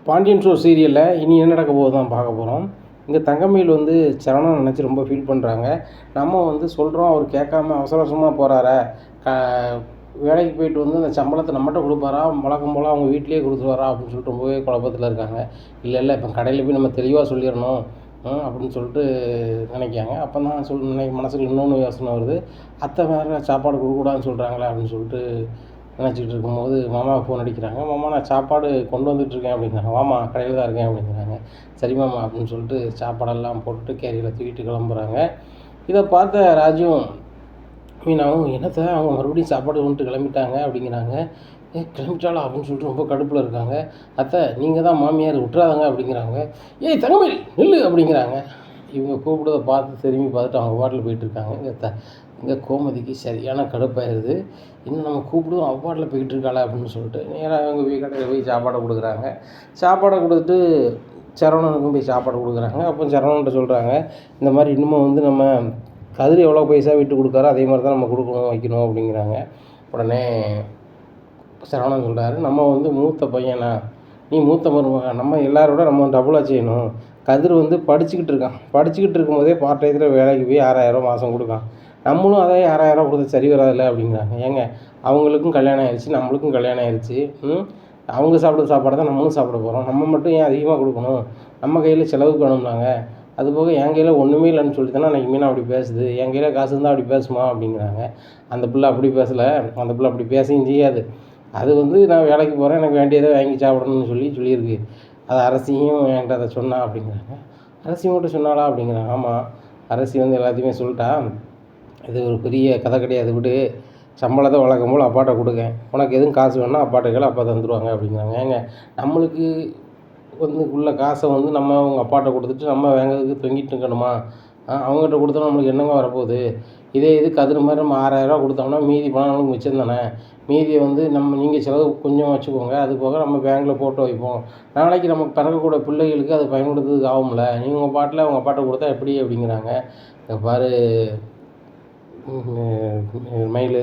Pandian store சீரியலில் இனி என்ன நடக்க போகுது தான் பார்க்க போகிறோம். இங்கே தங்கமயில் வந்து சரவணன் நினச்சி ரொம்ப ஃபீல் பண்ணுறாங்க. நம்ம வந்து சொல்கிறோம், அவர் கேட்காம அவசர அவசரமாக போகிறார, க வேலைக்கு போயிட்டு வந்து அந்த சம்பளத்தை நம்மகிட்ட கொடுப்பாரா, வழக்கம் போல் அவங்க வீட்டிலேயே கொடுத்துருவாரா அப்படின்னு சொல்லிட்டு ரொம்பவே குழப்பத்தில் இருக்காங்க. இல்லை இப்போ கடையில் போய் நம்ம தெளிவாக சொல்லிடணும் அப்படின்னு சொல்லிட்டு நினைக்காங்க. அப்போ தான் மனசுக்கு இன்னொன்று யோசனை வருது. அத்தை வேறு சாப்பாடு கொடுக்கூடாதுன்னு சொல்கிறாங்களே அப்படின்னு சொல்லிட்டு நினச்சிக்கிட்டு இருக்கும்போது மாமாவுக்கு ஃபோன் அடிக்கிறாங்க. மாமா நான் சாப்பாடு கொண்டு வந்துட்டுருக்கேன் அப்படிங்கிறாங்க. மாமா கடையில் தான் இருக்கேன் அப்படிங்கிறாங்க. சரி மாமா அப்படின்னு சொல்லிட்டு சாப்பாடெல்லாம் போட்டுட்டு கேரியில் தூக்கிட்டு கிளம்புறாங்க. இதை பார்த்த ராஜுவும் மீனாவும் என்னத்தை அவங்க மறுபடியும் சாப்பாடு கொண்டுட்டு கிளம்பிட்டாங்க அப்படிங்கிறாங்க. கிளம்பிட்டாளா அப்படின்னு சொல்லிட்டு ரொம்ப கடுப்பில் இருக்காங்க. அத்தை நீங்கள் தான் மாமியார் விட்டுறாதாங்க அப்படிங்கிறாங்க. ஏய் தங்கமயில் நில்லு அப்படிங்கிறாங்க. இவங்க கூப்பிடுறத பார்த்து திரும்பி பார்த்துட்டு அவங்க பாட்டில் போயிட்டுருக்காங்க. இங்கே கோமதிக்கு சரியான கடுப்பாயிருது. இன்னும் நம்ம கூப்பிடுவோம் அவ்வாட்டில் போய்கிட்டு இருக்காளா அப்படின்னு சொல்லிட்டு நேராக அவங்க கடையில் போய் சாப்பாடை கொடுக்குறாங்க. சாப்பாடை கொடுத்துட்டு சரவணனுக்கும் போய் சாப்பாடு கொடுக்குறாங்க. அப்போ சரவணன்ட்ட சொல்கிறாங்க, இந்த மாதிரி இன்னமும் வந்து நம்ம கதிர் எவ்வளோ பைசா விட்டு கொடுக்காரோ அதே மாதிரி தான் நம்ம கொடுக்கணும் வைக்கணும் அப்படிங்கிறாங்க. உடனே சரவணன் சொல்கிறாரு, நம்ம வந்து மூத்த பையனா, நீ மூத்த மருமக, நம்ம எல்லாரோட நம்ம டபுளாக செய்யணும். கதிர் வந்து படிச்சுக்கிட்டு இருக்கும்போதே பார்ட் டைத்தில் வேலைக்கு போய் 6,000 மாதம் கொடுக்கான். நம்மளும் அதே 6,000 கொடுத்து சரி வராதில்ல அப்படிங்கிறாங்க. ஏங்க அவங்களுக்கும் கல்யாணம் ஆயிடுச்சு, நம்மளுக்கும் கல்யாணம் ஆயிடுச்சு. அவங்க சாப்பிட்ற சாப்பாடு தான் நம்மளும் சாப்பிட போகிறோம். நம்ம மட்டும் ஏன் அதிகமாக கொடுக்கணும்? நம்ம கையில் செலவுக்கு வேணும்னாங்க. அதுபோக என் கையில் ஒன்றுமே இல்லைன்னு சொல்லி தானே அன்றைக்கி மீனா அப்படி பேசுது. என் கையில் காசு இருந்தால் அப்படி பேசுமா அப்படிங்கிறாங்க. அந்த பிள்ளை அப்படி பேசலை, அந்த பிள்ளை அப்படி பேசவும் செய்யாது. அது வந்து நான் வேலைக்கு போகிறேன், எனக்கு வேண்டியதை வாங்கி சாப்பிடணும்னு சொல்லியிருக்கு. அது அரசியும் என்கிட்ட அதை சொன்னா அப்படிங்கிறாங்க. அரசி மட்டும் சொன்னாளா அப்படிங்கிறாங்க. ஆமாம், அரசி வந்து எல்லாத்தையுமே சொல்லிட்டா. இது ஒரு பெரிய கதை கிடையாது, விடு. சம்பளத்தை வழக்கம் போல் அப்பாட்ட கொடுங்க. உனக்கு எதுவும் காசு வேணால் அப்பாட்ட கேளு, அப்பா தந்துடுவாங்க அப்படிங்கிறாங்க. ஏங்க நம்மளுக்கு வந்து உள்ள காசை வந்து நம்ம அவங்க அப்பாட்ட கொடுத்துட்டு நம்ம வாங்கிறதுக்கு தொங்கிட்டு இருக்கணுமா? அவங்ககிட்ட கொடுத்தோம்னா நம்மளுக்கு என்னங்க வரப்போகுது? இதே இது கதிர் மாதிரி நம்ம 6,000 கொடுத்தோம்னா மீதி பணம் நம்மளுக்கு மிச்சம் தானே. மீதியை வந்து நீங்கள் செலவு கொஞ்சம் வச்சுக்கோங்க, அது போக நம்ம பேங்க்கில் போட்டு வைப்போம். நாளைக்கு நமக்கு பிறக்கக்கூடிய பிள்ளைகளுக்கு அது பயன்படுத்துறதுக்கு ஆகும்ல. நீங்கள் உங்கள் பாட்டில் அவங்க அப்பாட்ட கொடுத்தா எப்படி அப்படிங்கிறாங்க. பாரு மயில்,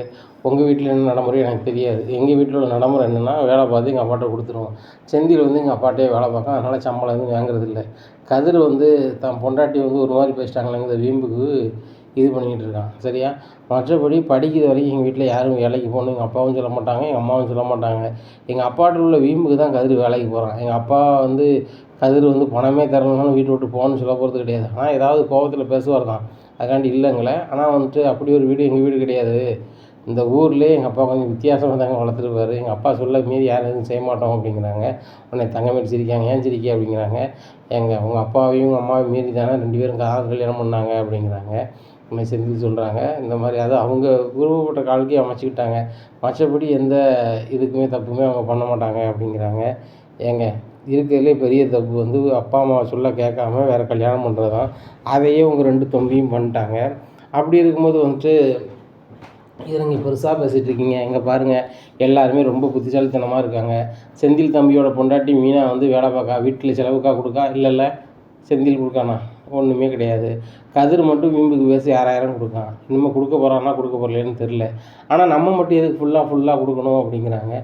உங்கள் வீட்டில் என்ன நடைமுறை எனக்கு தெரியாது. எங்கள் வீட்டில் உள்ள நடைமுறை என்னென்னா, வேலை பார்த்து எங்கள் அப்பாட்ட கொடுத்துருவோம். செந்தில் வந்து எங்கள் அப்பாட்டே வேலை பார்க்க, அதனால் சம்பளம் எதுவும் வாங்குறது இல்லை. கதிர் வந்து தான் பொண்டாட்டி வந்து ஒரு மாதிரி பேசிட்டாங்களேங்கிற வீம்புக்கு இது பண்ணிக்கிட்டு இருக்கான். சரியா? மற்றபடி படிக்கிற வரைக்கும் எங்கள் வீட்டில் யாரும் வேலைக்கு போகணும் எங்கள் அப்பாவும் சொல்ல மாட்டாங்க, எங்கள் அம்மாவும் சொல்ல மாட்டாங்க. எங்கள் அப்பாட்ட உள்ள வீம்புக்கு தான் கதிர் வேலைக்கு போகிறான். எங்கள் அப்பா வந்து கதிர் வந்து பணமே தரணும்னாலும் வீட்டை விட்டு போகணும்னு சொல்ல போகிறது கிடையாது. ஆனால் ஏதாவது கோபத்தில் பேசுவார் தான், அதுக்காண்டி இல்லைங்களே. ஆனால் வந்துட்டு அப்படி ஒரு வீடு எங்கள் வீடு கிடையாது. இந்த ஊர்லேயே எங்கள் அப்பா கொஞ்சம் வித்தியாசமாக தாங்க வளர்த்துருப்பாரு. எங்கள் அப்பா சொல்ல மீறி யாரும் எதுவும் செய்ய மாட்டோம் அப்படிங்கிறாங்க. உடனே தங்கமேல் சிரிக்காங்க. ஏன் சிரிக்க அப்படிங்கிறாங்க. உங்கள் அப்பாவையும் உங்கள் அம்மாவையும் மீறி தானே 2 பேரும் கல்யாணம் பண்ணாங்க அப்படிங்கிறாங்க. உடனே செந்தில் சொல்கிறாங்க, இந்த மாதிரி அது அவங்க விருப்பப்பட்ட காலத்தையும் அமைச்சிக்கிட்டாங்க. மற்றபடி எந்த இதுக்குமே தப்புமே அவங்க பண்ண மாட்டாங்க அப்படிங்கிறாங்க. இருக்கிறதுலே பெரிய தப்பு வந்து அப்பா அம்மா சொல்ல கேட்காம வேறு கல்யாணம் பண்ணுறது தான். அதையே உங்கள் 2 தம்பியும் பண்ணிட்டாங்க. அப்படி இருக்கும்போது வந்துட்டு இதை நீங்கள் பெருசாக பேசிகிட்டு இருக்கீங்க. இங்கே பாருங்கள், எல்லாருமே ரொம்ப புத்திசாலித்தனமாக இருக்காங்க. செந்தில் தம்பியோட பொண்டாட்டி மீனா வந்து வேலை பார்க்கா, வீட்டில் செலவுக்கா கொடுக்கா? இல்லைல்ல. செந்தில் கொடுக்கானா? ஒன்றுமே கிடையாது. கதிர் மட்டும் வீம்புக்கு பேசி 6,000 கொடுக்கான். இன்னும் கொடுக்க போகிறான்னா கொடுக்க போகலன்னு தெரில. ஆனால் நம்ம மட்டும் எதுக்கு ஃபுல்லாக கொடுக்கணும் அப்படிங்கிறாங்க.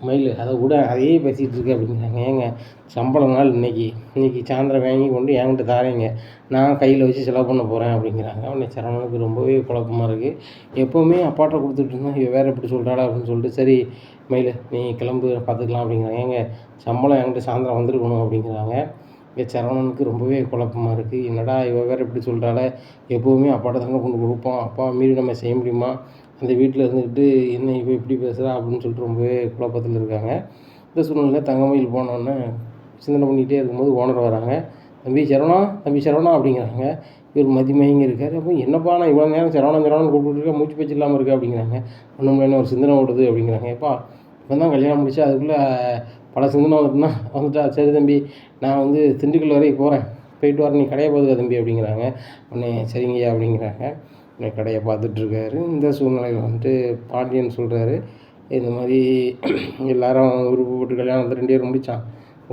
மயில் அதை விட அதையே பேசிகிட்டு இருக்கு அப்படிங்கிறாங்க. சம்பளம் நாள் இன்றைக்கி சாயந்தரம் வாங்கி கொண்டு என்கிட்ட தாரீங்க, நான் கையில் வச்சு செலவு பண்ண போகிறேன் அப்படிங்கிறாங்க. உடனே சரவணனுக்கு ரொம்பவே குழப்பமாக இருக்குது. எப்போவுமே அப்பாட்ட கொடுத்துட்டு இருந்தால் இவ வேறு எப்படி சொல்கிறாளா அப்படின்னு சொல்லிட்டு, சரி மயில் நீ கிளம்பு பார்த்துக்கலாம் அப்படிங்கிறாங்க. சம்பளம் என்கிட்ட சாயந்தரம் வந்திருக்கணும் அப்படிங்கிறாங்க. சரவணனுக்கு ரொம்பவே குழப்பமாக இருக்குது. என்னடா இவ வேறு இப்படி சொல்கிறாளே, எப்போவுமே அப்பாட்ட தாங்க கொண்டு கொடுப்போம், அப்பா மீறி நம்ம செய்ய முடியுமா? அந்த வீட்டில் இருந்துக்கிட்டு என்ன இவ இப்படி பேசுகிறா அப்படின்னு சொல்லிட்டு ரொம்பவே குழப்பத்தில் இருக்காங்க. இந்த சூழ்நிலையில் தங்கமயில் போனோடனே சிந்தனை பண்ணிகிட்டே இருக்கும்போது ஓனர் வராங்க. தம்பி சரவணா அப்படிங்கிறாங்க. இவர் மதிமயங்கி இருக்கார். அப்போ என்னப்பா நான் இவ்வளோ நேரம் சரவணன் கூப்பிட்டுருக்கேன், மூச்சு பேச்சு இல்லாமல் இருக்குது அப்படிங்கிறாங்க. ஒன்றும் என்ன ஒரு சிந்தனை ஓடுது அப்படிங்கிறாங்க. எப்பா இப்போ தான் கல்யாணம் முடிச்சு அதுக்குள்ளே பல சிந்தனை வந்துட்டா. சரி தம்பி, நான் வந்து திண்டுக்கல் வரைக்கும் போகிறேன், போயிட்டு வரேன், நீ கடையை பார்த்துக்க தம்பி அப்படிங்கிறாங்க. உடனே சரிங்கய்யா அப்படிங்கிறாங்க. உடனே கடையை பார்த்துட்ருக்காரு. இந்த சூழ்நிலையில் வந்துட்டு பாண்டியன் சொல்கிறாரு, இந்த மாதிரி எல்லாரும் விருப்பப்பட்டு கல்யாணத்தை 2 பேரும் முடித்தான்.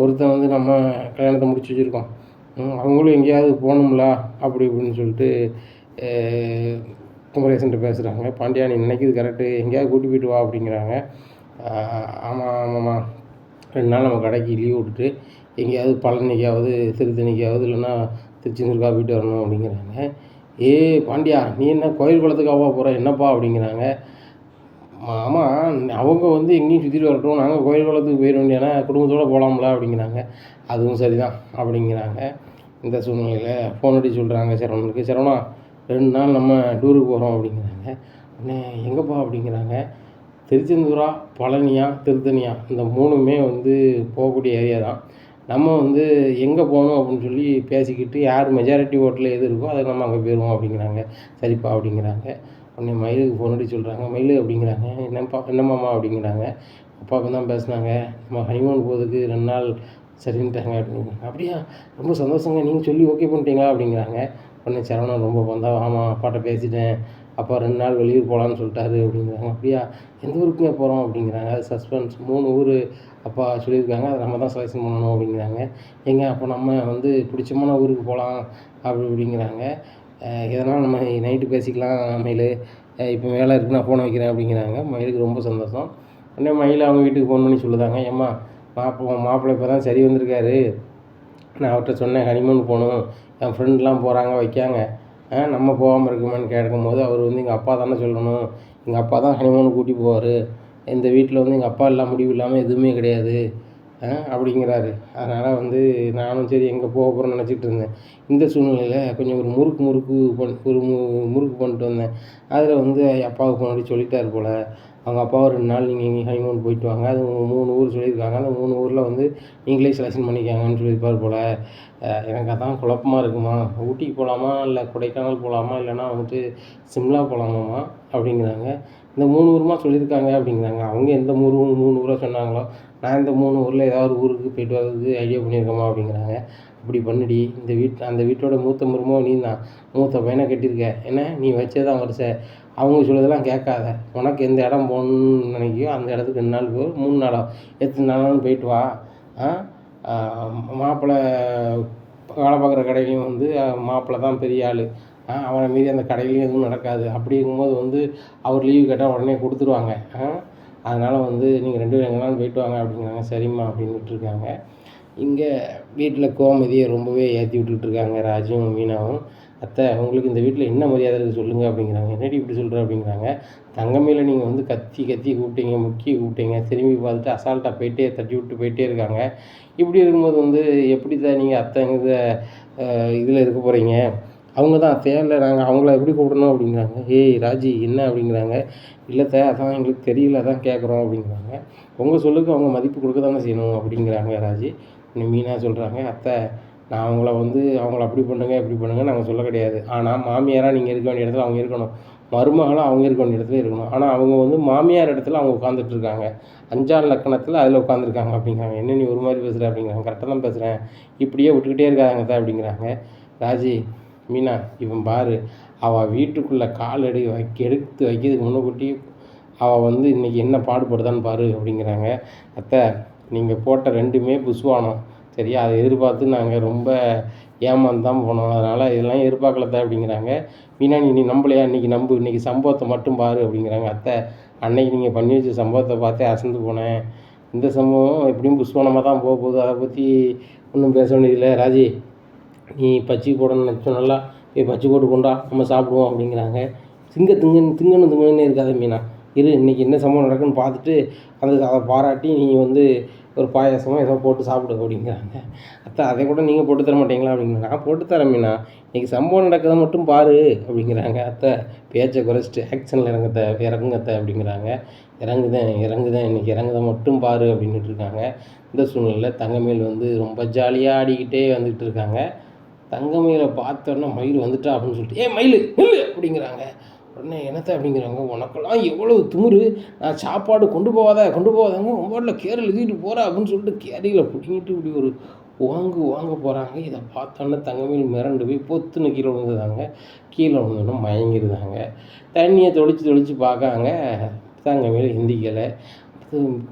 ஒருத்தன் வந்து நம்ம கல்யாணத்தை முடிச்சு வச்சுருக்கோம், அவங்களும் எங்கேயாவது போகணும்ல அப்படி இப்படின்னு சொல்லிட்டு குமரேசன்ட்டு பேசுகிறாங்க. பாண்டியா நீ நினைக்கிறது கரெக்டு, எங்கேயாவது கூட்டி போயிட்டு வா அப்படிங்கிறாங்க. ஆமாம்மா 2 நாள் நம்ம கடைக்கு லீவ் விட்டுட்டு எங்கேயாவது பழனிக்காவது திருத்தணிக்காவது இல்லைன்னா திருச்செந்தூருக்கா போயிட்டு வரணும் அப்படிங்கிறாங்க. பாண்டியா, நீ என்ன கோயில் குளத்துக்காவா போகிற, என்னப்பா அப்படிங்கிறாங்க. ஆமா, அவங்க வந்து எங்கேயும் சுற்றிட்டு வரட்டும், நாங்கள் கோயில் குளத்துக்கு போயிட வேண்டியதானே, குடும்பத்தோடு போகலாம்ல அப்படிங்கிறாங்க. அதுவும் சரிதான் அப்படிங்கிறாங்க. இந்த சூழ்நிலையில் ஃபோன் அடிச்சு சொல்கிறாங்க சரவணனுக்கு, சரவணா 2 நாள் நம்ம டூருக்கு போகிறோம் அப்படிங்கிறாங்க. உடனே எங்கேப்பா அப்படிங்கிறாங்க. திருச்செந்தூரா, பழனியா, திருத்தணியா, இந்த 3மே வந்து போகக்கூடிய ஏரியா தான். நம்ம வந்து எங்கே போகணும் அப்படின்னு சொல்லி பேசிக்கிட்டு யார் மெஜாரிட்டி ஓட்டில் எது இருக்கோ அதை நம்ம அங்கே போயிடுவோம் அப்படிங்கிறாங்க. சரிப்பா அப்படிங்கிறாங்க. உடனே மயிலுக்கு ஃபோன் அடிச்சு சொல்கிறாங்க. மயில் அப்படிங்கிறாங்க, என்னம்மாம்மா அப்படிங்கிறாங்க. அப்பாவுக்கு தான் பேசுனாங்க, நம்ம ஹனிமூன் போகிறதுக்கு 2 நாள் சரின்ட்டாங்க அப்படிங்கிறாங்க. அப்படியா, ரொம்ப சந்தோஷங்க, நீங்கள் சொல்லி ஓகே பண்ணிட்டீங்களா அப்படிங்கிறாங்க. உடனே சரவணன் ரொம்ப வந்தா, ஆமாம் அப்பாட்ட பேசிட்டேன், அப்பா 2 நாள் வெளியூர் போகலான்னு சொல்லிட்டாரு அப்படிங்கிறாங்க. அப்படியா, எந்த ஊருக்குங்க போகிறோம் அப்படிங்கிறாங்க. அது சஸ்பென்ஸ், 3 ஊர் அப்பா சொல்லியிருக்காங்க, அதை நம்ம தான் செலெக்ஷன் பண்ணணும் அப்படிங்கிறாங்க. அப்போ நம்ம வந்து பிடிச்சமான ஊருக்கு போகலாம் அப்படிங்கிறாங்க. இதனால் நம்ம நைட்டு பேசிக்கலாம் மயில், இப்போ வேலை இருக்குது, நான் ஃபோனை வைக்கிறேன் அப்படிங்கிறாங்க. மயிலுக்கு ரொம்ப சந்தோஷம். உடனே மயில் அவங்க வீட்டுக்கு ஃபோன் பண்ணி சொல்லுதாங்க, ஏம்மா மாப்பிள்ளை இப்போ தான் சரி வந்திருக்காரு, நான் அவர்கிட்ட சொன்னேன் ஹனிமூன் போகணும், என் ஃப்ரெண்ட்லாம் போகிறாங்க வைக்காங்க, நம்ம போகாமல் இருக்குமான்னு கேட்கும்போது அவர் வந்து எங்கள் அப்பா தானே சொல்லணும், எங்கள் அப்பா தான் ஹனிமூனுக்கு கூட்டி போவார், இந்த வீட்டில் வந்து எங்கள் அப்பா எல்லாம் முடிவு இல்லாமல் எதுவுமே கிடையாது அப்படிங்கிறாரு. அதனால் வந்து நானும் சரி எங்கே போக போகிறேன்னு நினச்சிட்டு இருந்தேன். இந்த சூழ்நிலையில் கொஞ்சம் ஒரு முறுக்கு பண்ணிட்டு வந்தேன். அதில் வந்து அப்பாவுக்கு முன்னாடி சொல்லிட்டாரு போல், அவங்க அப்பாவை 2 நாள் நீங்கள் எங்கேயும் ஹனிமூன் போயிட்டு வாங்க, அது 3 ஊர் சொல்லியிருக்காங்க, அந்த 3 ஊரில் வந்து நீங்களே செலெக்ஷன் பண்ணிக்காங்கன்னு சொல்லியிருப்பார் போல். எனக்கு அதான் குழப்பமாக இருக்குமா, ஊட்டிக்கு போகலாமா, இல்லை கொடைக்கானல் போகலாமா, இல்லைனா வந்துட்டு சிம்லா போகலாமாம்மா அப்படிங்கிறாங்க. இந்த 3 ஊருமா சொல்லியிருக்காங்க அப்படிங்கிறாங்க. அவங்க எந்த 3 ஊராக சொன்னாங்களோ, நான் இந்த 3 ஊரில் ஏதாவது ஊருக்கு போயிட்டு வர்றதுக்கு ஐடியா பண்ணியிருக்கேம்மா அப்படிங்கிறாங்க. அப்படி பண்ணுடி, அந்த வீட்டோட மூத்த மருமக நீ தான், மூத்த பையனை கட்டியிருக்க, என்ன நீ வச்சே தான் வரிசை, அவங்க சொல்லுறதெல்லாம் கேட்காத, உனக்கு எந்த இடம் போகணுன்னு நினைக்கியோ அந்த இடத்துக்கு 2 நாள் போ, 3 நாளோ எத்தனை நாளாலும் போயிட்டு வா. மாப்பிள்ளை வேலை பார்க்குற கடையிலையும் வந்து மாப்பிள்ளை தான் பெரிய ஆள், அவனை மீறி அந்த கடையிலையும் எதுவும் நடக்காது. அப்படி இருக்கும்போது வந்து அவர் லீவு கேட்டால் உடனே கொடுத்துருவாங்க. அதனால் வந்து நீங்கள் 2 பேரும் எங்கேனாலும் போயிட்டு வாங்க அப்படிங்கிறாங்க. சரிம்மா அப்படின்னு விட்டுருக்காங்க. இங்கே வீட்டில் கோமதியை ரொம்பவே ஏற்றி விட்டுட்ருக்காங்க ராஜும் மீனாவும். அத்தை, உங்களுக்கு இந்த வீட்டில் என்ன மரியாதை இருக்குது சொல்லுங்கள் அப்படிங்கிறாங்க. என்னடி இப்படி சொல்கிற அப்படிங்கிறாங்க. தங்கமையில் நீங்கள் வந்து கத்தி கூப்பிட்டீங்க, முக்கிய கூப்பிட்டீங்க, திரும்பி பார்த்துட்டு அசால்ட்டாக தட்டி விட்டு போயிட்டே இருக்காங்க. இப்படி இருக்கும்போது வந்து எப்படி தான் நீங்கள் அத்தைங்க இதில் இருக்க போகிறீங்க, அவங்க தான் அத்தையா, இல்லை நாங்கள் அவங்கள எப்படி கூப்பிடணும் அப்படிங்கிறாங்க. ராஜி என்ன அப்படிங்கிறாங்க. இல்லை அதான் எங்களுக்கு தெரியல, அதான் கேட்குறோம் அப்படிங்கிறாங்க. உங்கள் சொல்லுக்கு அவங்க மதிப்பு கொடுக்க தானே செய்யணும் அப்படிங்கிறாங்க ராஜி. மீனா சொல்கிறாங்க, அத்தை நான் அவங்கள அப்படி பண்ணுங்க இப்படி பண்ணுங்க நாங்கள் சொல்ல கிடையாது, ஆனால் மாமியாராக நீங்கள் இருக்க வேண்டிய இடத்துல அவங்க இருக்கணும், மருமகளாக அவங்க இருக்க வேண்டிய இடத்துல இருக்கணும். ஆனால் அவங்க வந்து மாமியார் இடத்துல அவங்க உட்காந்துட்ருக்காங்க, 5ஆம் லக்கணத்தில் அதில் உட்காந்துருக்காங்க அப்படிங்கிறாங்க. என்ன நீ ஒரு மாதிரி பேசுகிற அப்படிங்கிறாங்க. கரெக்டாக தான் பேசுகிறேன், இப்படியே விட்டுக்கிட்டே இருக்காங்க தான் அப்படிங்கிறாங்க. ராஜி, மீனா இவன் பாரு, அவள் வீட்டுக்குள்ளே கால் எடுத்து வைக்கிறதுக்கு முன்னக்கூட்டி அவள் வந்து இன்றைக்கி என்ன பாடுபடுதான்னு பாரு அப்படிங்கிறாங்க. அத்தை, நீங்கள் போட்ட 2மே புஸ்வானம், சரியா, அதை எதிர்பார்த்து நாங்கள் ரொம்ப ஏமாந்து தான் போனோம், அதனால் இதெல்லாம் எதிர்பார்க்கலத்த அப்படிங்கிறாங்க. மீனா நீ நம்பலையா, இன்றைக்கி சம்பவத்தை மட்டும் பாரு அப்படிங்கிறாங்க. அத்தை, அன்னைக்கு நீங்கள் பண்ணி வச்ச சம்பவத்தை பார்த்தே அசந்து போனேன், இந்த சம்பவம் எப்படியும் புஸ்வானமாக தான் போக போகுது, அதை பற்றி ஒன்றும் பேச வேண்டியதில்லை. ராஜி, நீ பச்சி போடணும்னு நினச்சோம், நல்லா பச்சி போட்டு கொண்டா நம்ம சாப்பிடுவோம் அப்படிங்கிறாங்க. திங்கன்னு இருக்காது மீனா, இன்றைக்கி என்ன சம்பவம் நடக்குன்னு பார்த்துட்டு அதை பாராட்டி நீ வந்து ஒரு பாயாசமாக ஏதோ போட்டு சாப்பிடு அப்படிங்கிறாங்க. அத்தை, அதை கூட நீங்கள் போட்டு தர மாட்டீங்களா அப்படிங்கிறாங்க. நான் போட்டு தரேன் மீனா, இன்றைக்கி சம்பவம் நடக்கிறத மட்டும் பாரு அப்படிங்கிறாங்க. அத்தை, பேச்சை குறைச்சிட்டு ஆக்ஷனில் இறங்குங்க அப்படிங்கிறாங்க. இறங்குதேன் இன்றைக்கி இறங்குதை மட்டும் பாரு அப்படின்ட்டு இருக்காங்க. இந்த சூழ்நிலையில் தங்கமயில் வந்து ரொம்ப ஜாலியாக ஆடிக்கிட்டே வந்துக்கிட்டு இருக்காங்க. தங்கமயிலை பார்த்தோன்னா மயில் வந்துட்டா அப்படின்னு சொல்லிட்டு, மயில் நில்லு அப்படிங்கிறாங்க. உடனே என்னத்தை அப்படிங்கிறாங்க, உனக்கெல்லாம் எவ்வளவு திமிரு, நான் சாப்பாடு கொண்டு போகாதாங்க உங்கள் கேரில் எழுதிட்டு போகிறா அப்படின்னு சொல்லிட்டு கேரியில் பிடிங்கிட்டு இப்படி ஒரு வாங்க போகிறாங்க. இதை பார்த்தோன்னே தங்கமயில் மிரண்டு போய் பொத்துன்னு கீழே விழுந்துதாங்க. கீழே விழுந்தோன்னா மயங்கிருந்தாங்க. தண்ணியை தொளிச்சு பார்க்காங்க, தங்கமயில் எந்திக்கலை.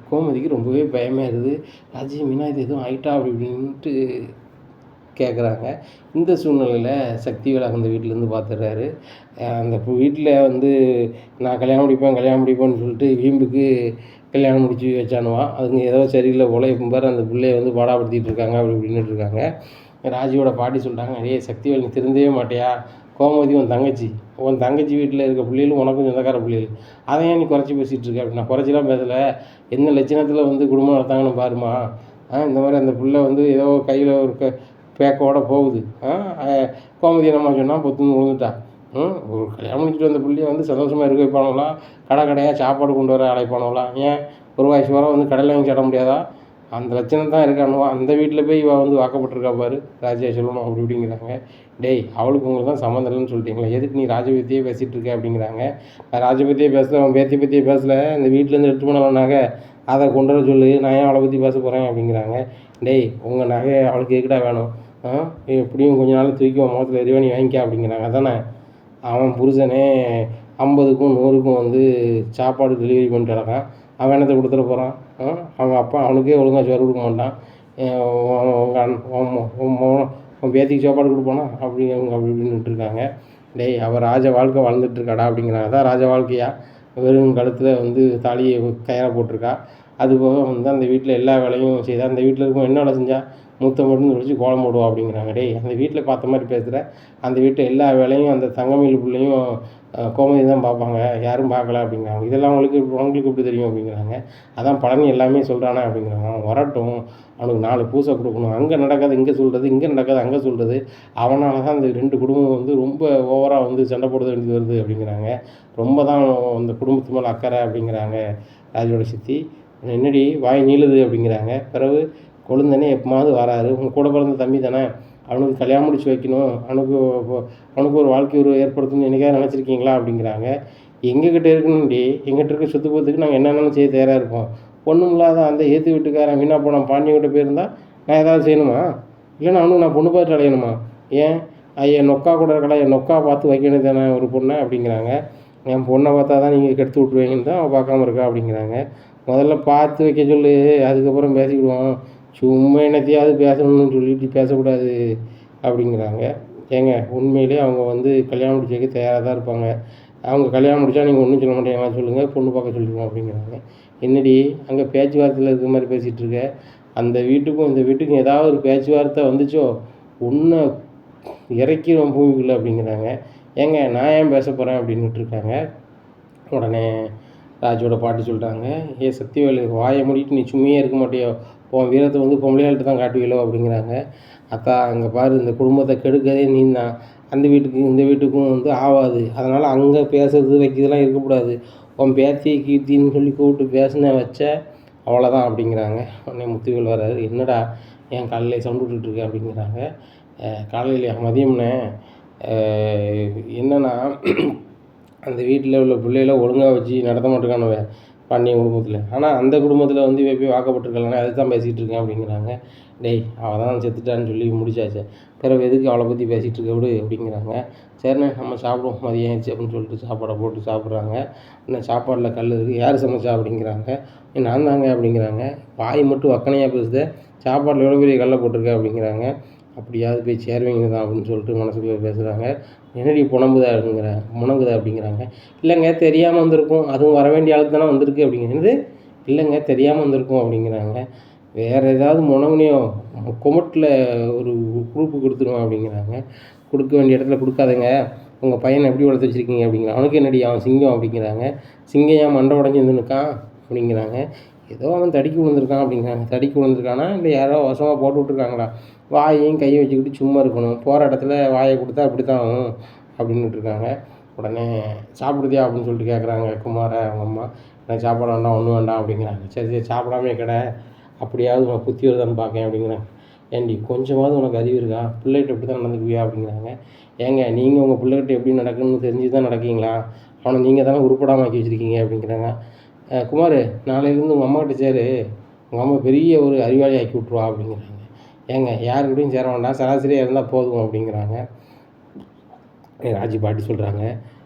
கோமதிக்கு ரொம்பவே பயமாக இருக்குது. ராஜி, மீனா இது எதுவும் ஆகிட்டா அப்படி இப்படின்ட்டு கேட்குறாங்க. இந்த சூழ்நிலையில் சக்திவேல் அந்த வீட்டிலேருந்து பார்த்துடுறாரு. அந்த வீட்டில் வந்து நான் கல்யாணம் முடிப்பேன்னு சொல்லிட்டு வீம்புக்கு கல்யாணம் முடிச்சு வச்சானுவான். அதுங்க ஏதோ சரியில்லை போல இப்போ பாரு அந்த பிள்ளைய வந்து பாடாப்படுத்திட்டு இருக்காங்க அப்படி இப்படின்னுட்டு இருக்காங்க. ராஜியோட பாட்டி சொல்லிட்டாங்க, ஏய் சக்திவேல் நீ திருந்தவே மாட்டியா, கோமதி உன் தங்கச்சி வீட்டில் இருக்க பிள்ளைகளும் உனக்கும் சொந்தக்கார பிள்ளைகள், அதை ஏன் நீ குறைச்சி பேசிகிட்டு இருக்க அப்படின்னு. நான் குறைச்சிலாம் பேசலை, எந்த லட்சணத்தில் வந்து குடும்பம் நடத்தாங்கன்னு பாருமா. இந்த மாதிரி அந்த பிள்ளை வந்து ஏதோ கையில் ஒரு பேக்கோடு போகுது. கோமதி என்னம்மா சொன்னால் பொத்துன்னு விழுந்துட்டா. ஒரு கல்யாணம் முடிச்சுட்டு வந்த பிள்ளைய வந்து சந்தோஷமாக இருக்க வைப்பானுங்களாம், கடையாக சாப்பாடு கொண்டு வர அழைப்பானுங்களாம். ஏன் ஒரு வயசு வர வந்து கடையில் வாங்கி சாப்பிட முடியாதா? அந்த லட்சணம் தான் இருக்கானுவா. அந்த வீட்டில் போய் இவள் வந்து வாக்கப்பட்டிருக்கா பாரு, ராஜா சொல்லணும் அப்படி இப்படிங்கிறாங்க. டேய் அவளுக்கு உங்களுக்கு தான் சம்மந்தம் இல்லைன்னு சொல்லிட்டீங்களா, எதுக்கு நீ ராஜ பற்றியே பேசிகிட்டு இருக்க அப்படிங்கிறாங்க. நான் ராஜ பற்றியே பேசல, அவன் பேத்தி பற்றியே பேசலை, இந்த வீட்டிலேருந்து எடுத்து போன நகை அதை கொண்டு வர சொல்லு, நான் ஏன் அவளை பற்றி பேச போகிறேன் அப்படிங்கிறாங்க. டேய் உங்கள் நகையை அவளுக்கு எதுக்குடா வேணும், எப்படியும் கொஞ்ச நாள் தூக்கி உன் முகத்தில் எரிவா நீ வாங்கிக்க அப்படிங்கிறாங்க. அதானே அவன் புருஷனே 50க்கும் 100க்கும் வந்து சாப்பாடு டெலிவரி பண்ணிட்டு கிடக்கான், அவன் என்னத்தை கொடுத்துட போகிறான். அவங்க அப்பா அவனுக்கே ஒழுங்காக சோறு கொடுக்க மாட்டான், உன் பேத்திக்கு சாப்பாடு கொடுப்பானா அப்படி இப்படின்னுட்டு இருக்காங்க. டேய் அவள் ராஜ வாழ்க்கை வாழ்ந்துட்டுருக்காடா அப்படிங்கிறாங்க. அதான் ராஜ வாழ்க்கையா, வெறும் கழுத்தில் வந்து தாலியை கயிறாக போட்டிருக்கா. அதுபோக வந்து அந்த வீட்டில் எல்லா வேலையும் செய்தா. அந்த வீட்டில் இருக்கும் என்ன வேலை செஞ்சால் மூத்த மட்டும் வச்சு கோலம் போடுவா அப்படிங்கிறாங்க. டேய் அந்த வீட்டில் பார்த்த மாதிரி பேசுகிற, அந்த வீட்டில் எல்லா வேலையும் அந்த தங்கமயில் பிள்ளையும் கோமதி தான் பார்ப்பாங்க, யாரும் பார்க்கல அப்படிங்கிறாங்க. இதெல்லாம் உங்களுக்கு எப்படி தெரியும் அப்படிங்கிறாங்க. அதான் பழனி எல்லாமே சொல்கிறானே அப்படிங்கிறாங்க. அவன் வரட்டும், அவனுக்கு 4 பூசை கொடுக்கணும், அங்கே நடக்காது இங்கே சொல்கிறது, இங்கே நடக்காது அங்கே சொல்கிறது, அவனால் தான் இந்த 2 குடும்பம் வந்து ரொம்ப ஓவராக வந்து சண்டை போட வேண்டியது வருது அப்படிங்கிறாங்க. ரொம்ப தான் அந்த குடும்பத்து மேலே அக்கறை அப்படிங்கிறாங்க ராஜோட சித்தி. என்னடி வாய் நீளுது அப்படிங்கிறாங்க. பிறகு கொழுந்தனே எப்போமாவது வராரு, உங்கள் கூட பிறந்த தம்பி தானே, அவனுக்கு கல்யாணம் முடிச்சு வைக்கணும், அவனுக்கு ஒரு வாழ்க்கை ஒரு ஏற்படுத்தணும்னு என்னைக்காவது நினச்சிருக்கீங்களா அப்படிங்கிறாங்க. எங்ககிட்ட இருக்கணும்டி, எங்கிட்ட இருக்க சொத்து பத்துக்கு நாங்கள் என்னென்னு செய்ய தயாராக இருப்போம். ஒன்றும் இல்லாத அந்த ஏற்று வீட்டுக்காரன் வீணா போனான் பாண்டியங்கிட்ட போயிருந்தா நான் ஏதாவது செய்யணுமா, இல்லைன்னா அவனுக்கு நான் பொண்ணு பார்த்து அலையணுமா, ஏன் என் நொக்கா கூட இருக்கலாம், என் நொக்கா பார்த்து வைக்கணும் தானே ஒரு பொண்ணை அப்படிங்கிறாங்க. என் பொண்ணை பார்த்தா தான் நீங்கள் கெடுத்து விட்ருவீங்கன்னு தான் அவள் பார்க்காம இருக்கா அப்படிங்கிறாங்க. முதல்ல பார்த்து வைக்க சொல்லு, அதுக்கப்புறம் பேசிக்கிடுவோம், சும்மா என்னத்தையாவது பேசணும்னு சொல்லிட்டு பேசக்கூடாது அப்படிங்கிறாங்க. ஏங்க உண்மையிலே அவங்க வந்து கல்யாணம் முடிச்சு வைக்க தயாராக தான் இருப்பாங்க. அவங்க கல்யாணம் முடித்தா நீங்கள் ஒன்றும் சொல்ல மாட்டீங்களா சொல்லுங்கள், பொண்ணு பார்க்க சொல்லிடுவோம் அப்படிங்கிறாங்க. என்னடி அங்கே பேச்சுவார்த்தையில் இருக்கிற மாதிரி பேசிகிட்டு இருக்க, அந்த வீட்டுக்கும் இந்த வீட்டுக்கும் ஏதாவது ஒரு பேச்சுவார்த்தை வந்துச்சோ ஒன்று இறக்கிடுவோம் பூமிக்குள்ளே அப்படிங்கிறாங்க. ஏங்க நான் ஏன் பேச போகிறேன் அப்படின்னுட்டு இருக்காங்க. உடனே ராஜோட பாட்டி சொல்லிட்டாங்க, சக்திவேலு வாயை மூடிட்டு நீ சும்மையே இருக்க மாட்டியோ, உன் வீரத்தை வந்து பொம்பளையாள்கிட்ட தான் காட்டுவீங்களோ அப்படிங்கிறாங்க. அக்கா அங்கே பாரு, இந்த குடும்பத்தை கெடுக்கதே நீ தான், அந்த வீட்டுக்கும் இந்த வீட்டுக்கும் வந்து ஆகாது, அதனால் அங்கே பேசுறது வைக்கிறதுலாம் இருக்கக்கூடாது, உன் பேத்தி கீர்த்தின்னு சொல்லி கூப்பிட்டு பேசின வச்ச அவ்வளோதான் அப்படிங்கிறாங்க. உடனே முத்துவேல் வர்றாரு, என்னடா என் காலையில் சவுண்டு விட்டுட்டுருக்கேன் அப்படிங்கிறாங்க. காலையிலையா, மதியம்னே, என்னென்னா அந்த வீட்டில் உள்ள பிள்ளைகளை ஒழுங்காக வச்சு நடத்த மாட்டேங்கானவன் பாண்டிய குடும்பத்தில், ஆனால் அந்த குடும்பத்தில் வந்து போய் வாக்கப்பட்டிருக்கலானே அது தான் பேசிகிட்டு இருக்கேன் அப்படிங்கிறாங்க. டேய் அவள் தான் செத்துட்டான்னு சொல்லி முடிச்சாச்சு, பிறகு எதுக்கு அவளை பற்றி பேசிகிட்டு இருக்க விடு அப்படிங்கிறாங்க. சரிண்ணே நம்ம சாப்பிடுவோம் மதியம் ஆயிடுச்சு அப்படின்னு சொல்லிட்டு சாப்பாடை போட்டு சாப்பிட்றாங்க. இன்னும் சாப்பாடில் கல் இருக்குது, யார் சமைச்சா அப்படிங்கிறாங்க. நான் தாங்க அப்படிங்கிறாங்க. வாய் மட்டும் வக்கனையாக பேசுது, சாப்பாட்டில் எவ்வளோ பெரிய கல்லை போட்டிருக்க அப்படிங்கிறாங்க. அப்படியாவது போய் சேருவீங்க தான் அப்படின்னு சொல்லிட்டு மனசுக்குள்ளே பேசுகிறாங்க. என்னடி முணங்குதா அப்படிங்கிறாங்க. இல்லைங்க தெரியாமல் வந்திருக்கும், அதுவும் வர வேண்டிய ஆளுக்கு தானே வந்திருக்கு அப்படிங்கிறது. இல்லைங்க தெரியாமல் வந்திருக்கும் அப்படிங்கிறாங்க. வேறு ஏதாவது முணங்குனியோ கொமட்டில் ஒரு குரூப்பு கொடுத்துருவோம் அப்படிங்கிறாங்க. கொடுக்க வேண்டிய இடத்துல கொடுக்காதங்க, உங்கள் பையனை எப்படி வளர்த்து வச்சுருக்கீங்க அப்படிங்கிறாங்க. அவனுக்கு என்னடி அவன் சிங்கம் அப்படிங்கிறாங்க. சிங்கம் ஏன் மண்டை உடஞ்சி வந்துருக்கான் அப்படிங்கிறாங்க. ஏதோ அவன் தடிக்கி விழுந்திருக்கான் அப்படிங்கிறாங்க. தடிக்கி விழுந்திருக்கானா இல்லை யாரோ வசமாக போட்டு விட்ருக்காங்களா, வாயையும் கையை வச்சுக்கிட்டு சும்மா இருக்கணும், போகிற இடத்துல வாயை கொடுத்தா அப்படி தான் ஆகும் அப்படின்னுட்டுருக்காங்க. உடனே சாப்பிடுதியா அப்படின்னு சொல்லிட்டு கேட்குறாங்க குமாரை அவங்க அம்மா. எனக்கு சாப்பாடு வேண்டாம் ஒன்றும் வேண்டாம் அப்படிங்கிறாங்க. சரி சாப்பிடாமே கடை, அப்படியாவது உனக்கு புத்தி வருதான்னு பார்க்கேன் அப்படிங்கிறாங்க. ஏண்டி கொஞ்சமாவது உனக்கு அறிவு இருக்கா, பிள்ளைகிட்ட எப்படி தான் நடந்துக்குவியா அப்படிங்கிறாங்க. ஏங்க நீங்கள் உங்கள் பிள்ளைகிட்ட எப்படி நடக்கணும்னு தெரிஞ்சு தான் நடக்கீங்களா, அவனை நீங்கள் தானே உருப்படாமல் ஆக்கி வச்சுருக்கீங்க அப்படிங்கிறாங்க. குமார் நாளையிலேருந்து உங்கள் அம்மாக்கிட்ட சேரு, உங்கள் அம்மா பெரிய ஒரு அறிவாளி ஆக்கி விட்ருவா அப்படிங்கிறாங்க. ஏங்க யாருக்கிட்டையும் சேர வேண்டாம், சராசரியாக இருந்தால் போதும் அப்படிங்கிறாங்க. ராஜி பாட்டி சொல்கிறாங்க,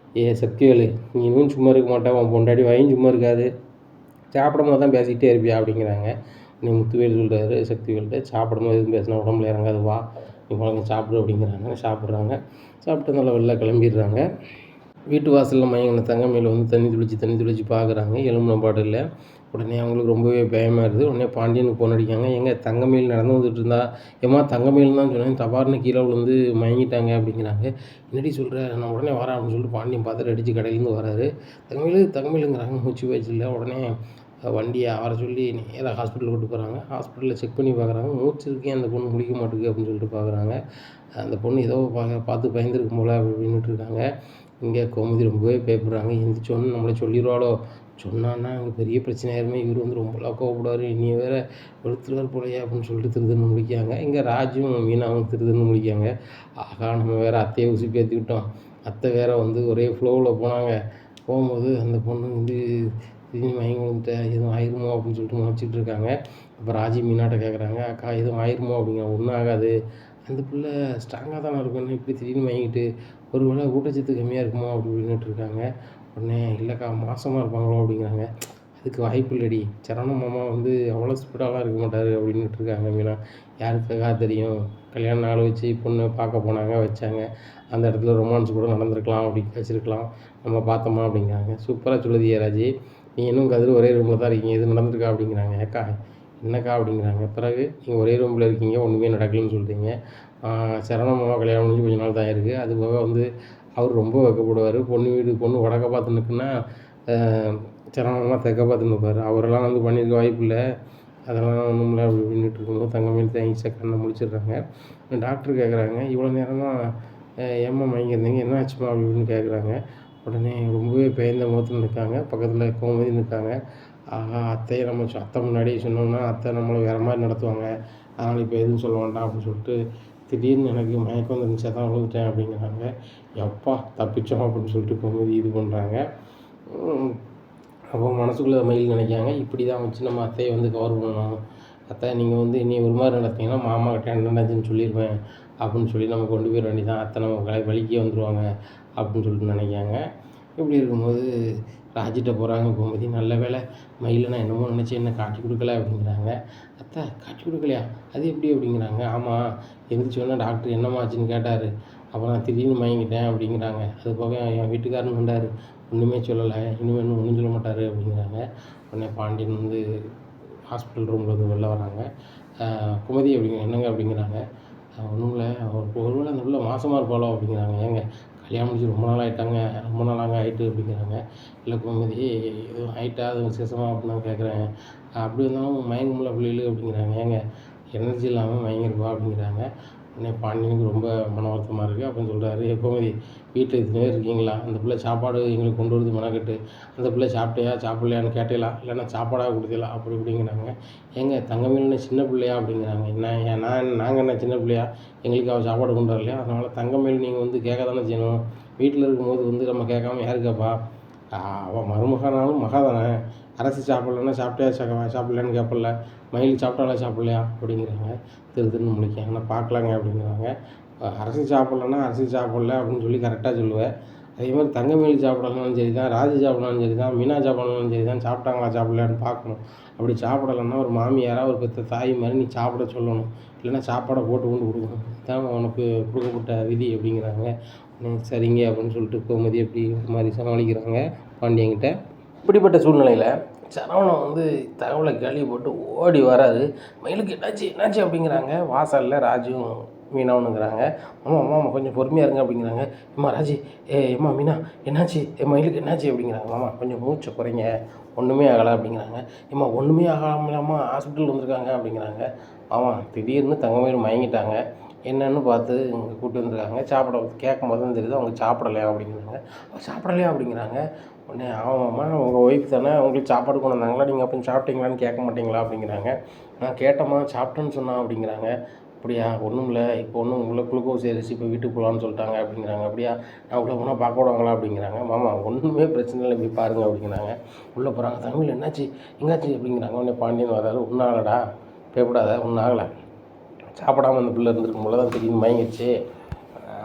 சக்திவேலு நீ இன்னும் சும்மா இருக்க மாட்டேன், உன் பொண்டாட்டி வாயும் சும்மா இருக்காது, சாப்பிடும்போது தான் பேசிக்கிட்டே இருப்பியா அப்படிங்கிறாங்க. நீ முத்துவேல் சொல்கிறாரு சக்திவேல்கிட்ட, சாப்பிடும்போது எதுவும் பேசினா உடம்புல இறங்காது வா நீ குழந்தை சாப்பிடு அப்படிங்கிறாங்க. சாப்பிட்றாங்க. சாப்பிட்டு நல்லா வெளில கிளம்பிடுறாங்க. வீட்டு வாசலில் மயங்கின தங்கமயில் வந்து தண்ணி தெளித்து பார்க்குறாங்க. எழும்புன பாடு இல்லை. உடனே அவங்களுக்கு ரொம்பவே பயமாக இருக்குது. உடனே பாண்டியனுக்கு ஃபோன் அடிக்காங்க. ஏங்க தங்கமயில் நடந்து வந்துட்டு இருந்தா, ஏம்மா தங்கமயில்னு தான் சொன்னேன், தபார்னு கீழே விழுந்து மயங்கிட்டாங்க அப்படிங்கிறாங்க. என்னடி சொல்கிற, நான் உடனே வரேன் அப்படின்னு சொல்லிட்டு பாண்டியன் பார்த்துட்டு அடித்து கடையிலேருந்து வராரு. தங்கமயிலுங்கிறாங்க. மூச்சு பேச்சு இல்லை. உடனே வண்டியை அவரை சொல்லி நேராக ஹாஸ்பிட்டலுக்கு கூட்டு போகிறாங்க. ஹாஸ்பிட்டலில் செக் பண்ணி பார்க்குறாங்க. மூச்சு இருக்கே அந்த பொண்ணு முடிக்க மாட்டேங்குது அப்படின்னு சொல்லிட்டு பார்க்குறாங்க. அந்த பொண்ணு ஏதோ பார்த்து பயந்துருக்கும் போல அப்படின்னுட்டு இருக்காங்க. இங்கே கோமதி ரொம்பவே பயப்படுறாங்க. எந்திரிச்சோன்னு நம்மளை சொல்லிடுவாளோ, சொன்னான்னா அங்கே பெரிய பிரச்சனையாயிருமே, இவர் வந்து ரொம்பலாம் கோவப்படுவார், நீ வேறு வெளுத்துருவார் போலையே அப்படின்னு சொல்லிட்டு திருதுன்னு முடிக்காங்க. இங்கே ராஜும் மீனாவும் திருதுன்னு முடிக்காங்க. ஆகா, நம்ம வேறு அத்தையை உசுப்பி ஏற்றிக்கிட்டோம். அத்தை வேறு வந்து ஒரே ஃப்ளோவில் போனாங்க. போகும்போது அந்த பொண்ணு வந்து திடீர்னு மயங்கி விழுந்துட்டேன், எதுவும் ஆயிருமோ அப்படின்னு சொல்லிட்டு முழிச்சிட்டு இருக்காங்க. அப்போ ராஜி மீனாட்ட கேட்குறாங்க, அக்கா எதுவும் ஆயிருமோ அப்படிங்க. ஒன்றும் ஆகாது, அந்த பிள்ளை ஸ்ட்ராங்காக தானே இருக்கும், இப்படி திடீர்னு மயங்கிட்டு ஒரு வேளை ஊட்டச்சத்து கம்மியாக இருக்குமோ அப்படி இப்படின்னுட்டு இருக்காங்க. உடனே இல்லைக்கா மாசமாக இருப்பாங்களோ அப்படிங்கிறாங்க. அதுக்கு வாய்ப்பு இல்லடி, சரவண மாமா வந்து அவ்வளோ ஸ்பீடாலாம் இருக்க மாட்டார் அப்படின்னுட்டு இருக்காங்க மீனா. யாருக்காக தெரியும், கல்யாண நாள் வச்சு பொண்ணு பார்க்க போனாங்க, வச்சாங்க, அந்த இடத்துல ரொமான்ஸ் கூட நடந்திருக்கலாம், அப்படி வச்சுருக்கலாம், நம்ம பார்த்தோமா அப்படிங்கிறாங்க. சூப்பராக சொல்லுதியே ராஜி, நீ இன்னும் கதிர் ஒரே ரூமில் தான் இருக்கீங்க, எது நடந்திருக்கா அப்படிங்கிறாங்க. ஏக்கா என்னக்கா அப்படிங்கிறாங்க. பிறகு நீங்கள் ஒரே ரூமில் இருக்கீங்க, ஒன்றுமே நடக்கலன்னு சொல்கிறீங்க. சரவண மாமா கல்யாணம் முடிஞ்சு கொஞ்ச நாள் தான் இருக்குது. அது போக வந்து அவர் ரொம்ப வெட்கப்படுவார். பொண்ணு வடக்க பார்த்து நிற்குன்னா சரவண மாமா தெற்க பார்த்து நிற்பார். அவரெல்லாம் வந்து பண்ணியிருக்க வாய்ப்பு இல்லை, அதெல்லாம் ஒன்றும் இல்லை அப்படி அப்படின்ட்டு இருக்கும்போது தங்கமயில் தேங்கிச்ச கண்ணை முடிச்சிடுறாங்க. டாக்டர் கேட்குறாங்க, இவ்வளோ நேரமாக ஏம்மா மயங்கிருந்தீங்க, என்ன ஆச்சுமா அப்படி இப்படின்னு கேட்குறாங்க. உடனே ரொம்பவே பயந்த முகத்தில் நிற்காங்க. பக்கத்தில் கோமதி நிற்காங்க. ஆஹா, அத்தையை நம்ம அத்தை முன்னாடியே சொன்னோம்னா அத்தை நம்மளை வேறு மாதிரி நடத்துவாங்க, அதனால் இப்போ எதுவும் சொல்ல வேண்டாம் அப்படின்னு சொல்லிட்டு திடீர்னு எனக்கு மயக்கம் வந்துருந்துச்சா தான் விழுந்துட்டேன் அப்படிங்கிறாங்க. எப்பா தப்பிச்சோம் அப்படின்னு சொல்லிட்டு கோமதி இது பண்ணுறாங்க. அப்போ மனசுக்குள்ளே மயில் நினைக்காங்க, இப்படி தான் வச்சு நம்ம அத்தையை வந்து கவர் பண்ணணும், அத்தை நீங்கள் வந்து நீ ஒரு மாதிரி நடத்திங்கன்னா மாமா கிட்ட என்னச்சுன்னு சொல்லிடுவேன் அப்படின்னு சொல்லி நம்ம கொண்டு போயிட வேண்டியதான், அத்தை நம்ம வலிக்கே வந்துடுவாங்க அப்படின்னு சொல்லிட்டு நினைக்காங்க. இப்படி இருக்கும்போது ராஜிட்ட போகிறாங்க கோமதி. நல்ல வேலை மயிலை நான் என்னமோ நினச்சி என்ன காட்டி கொடுக்கல அப்படிங்கிறாங்க. அத்தை காட்டி கொடுக்கலையா, அது எப்படி அப்படிங்கிறாங்க. ஆமாம், எந்திரிச்சோன்னா டாக்டர் என்னம்மாச்சுன்னு கேட்டார், அப்போ நான் திடீர்னு மயங்கிட்டேன் அப்படிங்கிறாங்க. அது போக என் வீட்டுக்காரன்னு வந்தார், ஒன்றுமே சொல்லலை, இனிமேல் ஒன்றும் சொல்ல மாட்டார் அப்படிங்கிறாங்க. உடனே பாண்டியன் வந்து ஹாஸ்பிட்டல் ரூமில் வந்து வெளில வராங்க. குமதி அப்படிங்க என்னங்க அப்படிங்கிறாங்க. ஒன்றும் இல்லை, ஒருவேளை அந்த பிள்ளை மாசமாக இருப்பாளோ அப்படிங்கிறாங்க. ஏங்க கல்யாணம் முடிச்சு ரொம்ப நாள் ஆகிட்டாங்க, ரொம்ப நாளாக ஆகிட்டு அப்படிங்கிறாங்க. இல்லை கோமதி எதுவும் ஆகிட்டா அது விசேஷமாக அப்படின்னு நான் கேட்குறேன், அப்படி இருந்தாலும் மயங்கமுள்ள பிள்ளைகள் அப்படிங்கிறாங்க. ஏங்க எனர்ஜி இல்லாமல் மயங்கிருப்பா அப்படிங்கிறாங்க. உடனே பாண்டியனுக்கு ரொம்ப மன வருத்தமாக இருக்குது. அப்படின்னு சொல்கிறாரு, கோமதி வீட்டில் இத்தனை பேர் இருக்கீங்களா, அந்த பிள்ளை சாப்பாடு எங்களுக்கு கொண்டு வருது மெனக்கட்டு, அந்த பிள்ளை சாப்பிட்டியா சாப்பிட்லையான்னு கேட்டீங்களா, இல்லைன்னா சாப்பாடாக கொடுத்தீங்களா அப்படி இப்படிங்கிறாங்க. ஏங்க தங்கமயில்னு சின்ன பிள்ளையா அப்படிங்கிறாங்க. என்ன நாங்கள் என்ன சின்ன பிள்ளையா, எங்களுக்கு அவள் சாப்பாடு கொண்டு வரலையா, அதனால் தங்கமயில் நீங்கள் வந்து கேட்க தானே செய்யணும், வீட்டில் இருக்கும்போது வந்து நம்ம கேட்காம யாரு கேட்பா, அவள் மருமகனாலும் மகா தானே, அரசு சாப்பிட்லன்னா சாப்பிட்டியா சாப்பிட்லையான்னு கேட்பல, மயில் சாப்பிட்டாலா சாப்பிட்லையா அப்படிங்கிறாங்க. திருன்னு முழிக்காங்க. நான் பார்க்கலாங்க அப்படிங்கிறாங்க. அரசு சாப்பிட்லன்னா அரசு சாப்பிட்ல அப்படின்னு சொல்லி கரெக்டாக சொல்லுவேன். அதே மாதிரி தங்கமயில் சாப்பிடலனாலும் சரி தான், ராஜு சாப்பிட்னாலும் சரி தான், மீனா சாப்பிட்னாலும் சரி தான், சாப்பிட்டாங்களா சாப்பிட்லான்னு பார்க்கணும். அப்படி சாப்பிடலன்னா ஒரு மாமியாராக ஒரு பெற்ற தாய் மாதிரி நீ சாப்பிட சொல்லணும், இல்லைன்னா சாப்பாடை போட்டு கொண்டு கொடுக்கணும், இதுதான் உனக்கு கொடுக்கப்பட்ட விதி அப்படிங்கிறாங்க. சரிங்க அப்படின்னு சொல்லிட்டு கோமதி எப்படி ஒரு மாதிரி சமாளிக்கிறாங்க பாண்டியன்கிட்ட. இப்படிப்பட்ட சூழ்நிலையில் சரவணன் வந்து தகவலை கேள்விப்பட்டு ஓடி வராரு. மயிலுக்கு என்னாச்சு அப்படிங்கிறாங்க. வாசலில் ராஜுவும் மீனாவுனுங்கிறாங்க. அம்மா கொஞ்சம் பொறுமையாக இருங்க அப்படிங்கிறாங்க. அம்மா ராஜி, அம்மா மீனா என்னாச்சு, மயிலுக்கு என்னாச்சு அப்படிங்கிறாங்க. மாமா கொஞ்சம் மூச்சை குறைங்க, ஒன்றுமே ஆகலை அப்படிங்கிறாங்க. அம்மா ஒன்றுமே ஆகாமலாமா ஹாஸ்பிட்டல் வந்திருக்காங்க அப்படிங்கிறாங்க. ஆமாம், திடீர்னு தங்கமயில் மயங்கிட்டாங்க, என்னன்னு பார்த்து இங்கே கூப்பிட்டு வந்துருக்காங்க. சாப்பிட கேட்கும் போது தான் தெரியுது அவங்க சாப்பிடலையா அப்படிங்கிறாங்க. சாப்பிடலையா அப்படிங்கிறாங்க. உடனே ஆமாம்மா உங்கள் ஒய்ஃப் தானே, உங்களுக்கு சாப்பாடு கொண்டு வந்தாங்களா, நீங்கள் அப்போ சாப்பிட்டீங்களான்னு கேட்க மாட்டீங்களா அப்படிங்கிறாங்க. நான் கேட்டேம்மா சாப்பிட்டேன்னு சொன்னான் அப்படிங்கிறாங்க. அப்படியா, ஒன்றும் இல்லை, இப்போ ஒன்றும் உள்ள குளுக்கோஸ் ஏறிச்சு, இப்போ வீட்டுக்கு போகலான்னு சொல்லிட்டாங்க அப்படிங்கிறாங்க. அப்படியா, நான் உள்ளே போனால் பார்க்க விடுவாங்களா அப்படிங்கிறாங்க. மாமா ஒன்றுமே பிரச்சனை இல்லை, போய் பாருங்கள் அப்படிங்கிறாங்க. உள்ளே போகிறாங்க. தமிழ் என்னாச்சு எங்காச்சு அப்படிங்கிறாங்க. உடனே பாண்டியன் வராது. ஒன்றும் ஆகலடா, பயப்படாத, ஒன்றும் ஆகலை, சாப்பிடாமல் அந்த பிள்ளை இருந்திருக்கும் போல தான் திடீர்னு மயங்கிடுச்சு,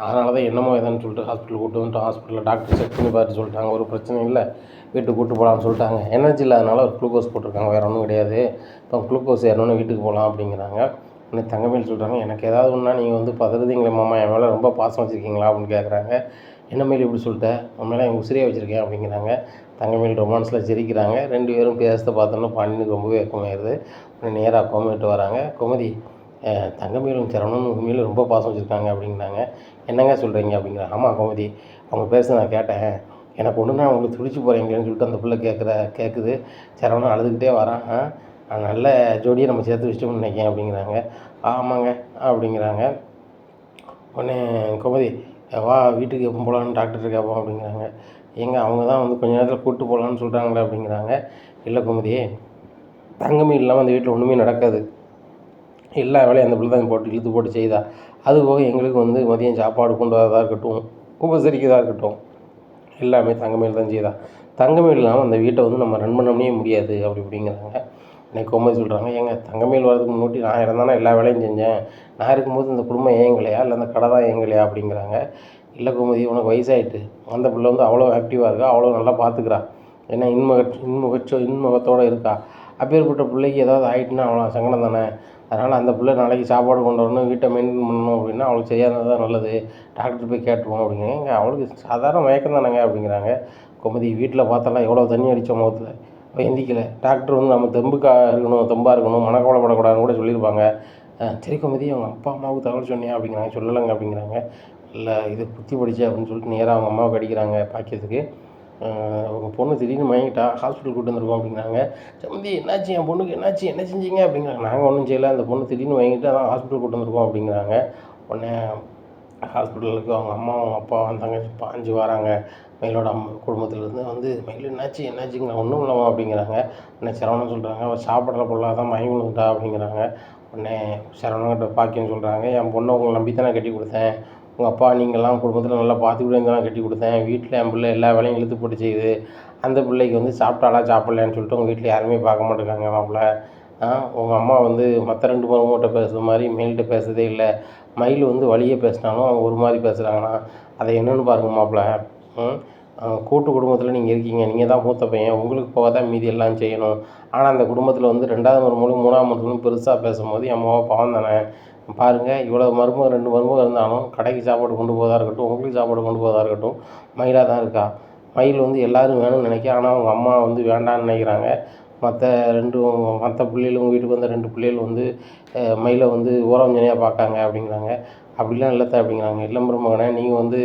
அதனால தான் என்னமோ எதான்னு சொல்லிட்டு ஹாஸ்பிட்டல் கூப்பிட்டு வந்துட்டு ஹாஸ்பிட்டலில் டாக்டர் செக் பண்ணி பார்த்து சொல்லிட்டாங்க, ஒரு பிரச்சனையும் இல்லை, வீட்டுக்கு கூப்பிட்டு போகலான்னு சொல்லிட்டாங்க. எனர்ஜி இல்லாதனால ஒரு குளுக்கோஸ் போட்டிருக்காங்க, வேறு ஒன்றும் கிடையாது, இப்போ குளுக்கோஸ் ஏறணுன்னு வீட்டுக்கு போகலாம் அப்படிங்கிறாங்க. உடனே தங்கமயில் சொல்கிறாங்க, எனக்கு ஏதாவது ஒன்றா நீங்கள் வந்து பதறுதீங்களே மாமா, என் மேலே ரொம்ப பாசம் வச்சுருக்கீங்களா அப்படின்னு கேட்குறாங்க. என்ன மயில் இப்படி சொல்லிட்ட, உன் மேலே என் உசிரியாக வச்சுருக்கேன் அப்படிங்கிறாங்க. தங்கமயில் ரொமான்ஸில் சிரிக்கிறாங்க. 2 பேரும் பேசுகிறத பார்த்தோன்னா பாண்டியனுக்கு ரொம்பவே வெக்கமாயிருது. உடனே நேராக கோமதிட்ட வராங்க. கோமதி, தங்கமயிலும் சரவணனும் உண்மையிலே ரொம்ப பாசம் வச்சுருக்காங்க அப்படிங்கிறாங்க. என்னங்க சொல்கிறீங்க அப்படிங்கிறாங்க. ஆமாம் கோமதி, அவங்க பேச நான் கேட்டேன். எனக்கு ஒன்றுனா அவங்களுக்கு துடிச்சு போகிறீங்களேன்னு சொல்லிட்டு அந்த பிள்ளை கேட்குது. சரவணன் அழுதுகிட்டே வரான். நல்ல ஜோடியை நம்ம சேர்த்து வச்சிட்டோம்னு நினைக்கிறேன் அப்படிங்கிறாங்க. ஆமாங்க அப்படிங்கிறாங்க. உடனே கோமதி, வா வீட்டுக்கு எப்போ போகலான்னு டாக்டர்கிட்ட கேட்போம் அப்படிங்கிறாங்க. ஏங்க அவங்க தான் வந்து கொஞ்சம் நேரத்தில் கூப்பிட்டு போகலான்னு சொல்கிறாங்களே அப்படிங்கிறாங்க. இல்லை கோமதி, தங்கமயில் இல்லாமல் அந்த வீட்டில் ஒன்றுமே நடக்காது. எல்லா வேலையும் அந்த பிள்ளை தான் போட்டு இழுத்து போட்டு செய்தா. அதுபோக எங்களுக்கு வந்து மதியம் சாப்பாடு கொண்டு வரதாக இருக்கட்டும், உபசரிக்கிறதா இருக்கட்டும், எல்லாமே தங்கமயில் தான் செய்தா. தங்கமயில் இல்லாமல் அந்த வீட்டை வந்து நம்ம ரன் பண்ணவே முடியாது அப்படி இப்படிங்கிறாங்க. இன்னைக்கு கோமதி சொல்கிறாங்க, ஏங்க தங்கமயில் வரதுக்கு முன்னாடி நான் இருந்தானே எல்லா வேலையும் செஞ்சேன். நான் இருக்கும்போது இந்த குடும்பம் இயங்கலையா, இல்லை அந்த கடை தான் இயங்கலையா அப்படிங்கிறாங்க. இல்லை கோமதி, உனக்கு வயசாகிட்டு, அந்த பிள்ளை வந்து அவ்வளோ ஆக்டிவாக இருக்கா, அவ்வளோ நல்லா பார்த்துக்கிறா, ஏன்னா இன்முகத்தோடு இருக்கா. அப்பேற்பட்ட பிள்ளைக்கு ஏதாவது ஆகிட்டுன்னா அவ்வளோ சங்கடம் தானே. அதனால் அந்த பிள்ளை நாளைக்கு சாப்பாடு கொண்டு வரணும், வீட்டை மெயின்டைன் பண்ணணும் அப்படின்னா அவளுக்கு செய்யாதது தான் நல்லது. டாக்டர் போய் கேட்டுருவோம் அப்படிங்கிறாங்க. அவளுக்கு சாதாரண மயக்கம் தானேங்க அப்படிங்கிறாங்க. கோமதி, வீட்டில் பார்த்தாலாம் எவ்வளோ தண்ணி அடித்த முகத்தில் எந்திக்கலை. டாக்டர் வந்து நம்ம தெம்பாக இருக்கணும், மனக்கவலைப்படக்கூடாதுன்னு கூட சொல்லியிருப்பாங்க. சரி கோமதி, அவங்க அப்பா அம்மாவுக்கு தகவல் சொன்னியா அப்படிங்கிறாங்க. சொல்லலைங்க அப்படிங்கிறாங்க. இல்லை இது புத்தி படிச்சு அப்படின்னு சொல்லிட்டு நேராக அவங்க அம்மாவை கடிக்கிறாங்க பாக்கியத்துக்கு. அவங்க பொண்ணு திடீர்னு மயங்கிட்டா, ஹாஸ்பிட்டல் கூட்டு வந்துருக்கோம் அப்படிங்கிறாங்க. சம்மந்தி என்னாச்சு, என் பொண்ணுக்கு என்னாச்சு, என்ன செஞ்சீங்க அப்படிங்கிறாங்க. நாங்கள் ஒன்றும் செய்யலை, அந்த பொண்ணு திடீர்னு மயங்கிட்டு அதான் ஹாஸ்பிட்டல் கூட்டு வந்துருக்கோம் அப்படிங்கிறாங்க. உடனே ஹாஸ்பிட்டலுக்கு அவங்க அம்மா அவங்க அப்பா வந்தாங்க, பாஞ்சு வராங்க. மயிலோட குடும்பத்துலேருந்து வந்து, மயில் என்னாச்சுங்க, ஒன்றும் இல்லைம்மா அப்படிங்கிறாங்க. உடனே சரவணன் சொல்கிறாங்க, அவள் சாப்பிட்ற பொருளாக தான் மயங்கி விழுந்துட்டா அப்படிங்கிறாங்க. உடனே சரவணன்கிட்ட பாக்கியம் சொல்கிறாங்க, என் பொண்ணை உங்களை நம்பி தான் நான் கட்டி கொடுத்தேன். உங்கள் அப்பா நீங்கள்லாம் குடும்பத்தில் நல்லா பார்த்துக்கிட்டே தான் கட்டி கொடுத்தேன். வீட்டில் என் பிள்ளை எல்லா வேலையும் இழுத்து போட்டு செய்யுது. அந்த பிள்ளைக்கு வந்து சாப்பிட்டாலா சாப்பிட்லையான்னு சொல்லிட்டு உங்கள் வீட்டில் யாருமே பார்க்க மாட்டேங்காங்க மாப்பிள்ள. உங்கள் அம்மா வந்து மற்ற 2 மருமகிட்ட பேசுகிற மாதிரி மயில்கிட்ட பேசுறதே இல்லை. மயில் வந்து வழியே பேசினாலும் அவங்க ஒரு மாதிரி பேசுகிறாங்கன்னா அதை என்னென்னு பாருங்கள் மாப்பிள்ள. கூட்டு குடும்பத்தில் நீங்கள் இருக்கீங்க, நீங்கள் தான் மூத்த பையன், உங்களுக்கு போக தான் மீதி எல்லாம் செய்யணும். ஆனால் அந்த குடும்பத்தில் வந்து 2வது மருமகளும் 3வது மருமகளும் பெருசாக பேசும்போது என் மகன் பாவம் தானே. பாருங்கள், இவ்வளோ மருமக 2 மருமக இருந்தாலும் கடைக்கு சாப்பாடு கொண்டு போவதாக இருக்கட்டும், உங்களுக்கு சாப்பாடு கொண்டு போவதாக இருக்கட்டும், மயிலாக தான் இருக்கா. மயில் வந்து எல்லோரும் வேணும்னு நினைக்க, ஆனால் அவங்க அம்மா வந்து வேண்டான்னு நினைக்கிறாங்க. மற்ற பிள்ளைகள் உங்கள் வீட்டுக்கு வந்த 2 பிள்ளைகள் வந்து மயிலை வந்து ஓரவஞ்சனையாக பார்க்காங்க அப்படிங்கிறாங்க. அப்படிலாம் இல்லத்த அப்படிங்கிறாங்க. இல்லை மருமகனே, நீங்கள் வந்து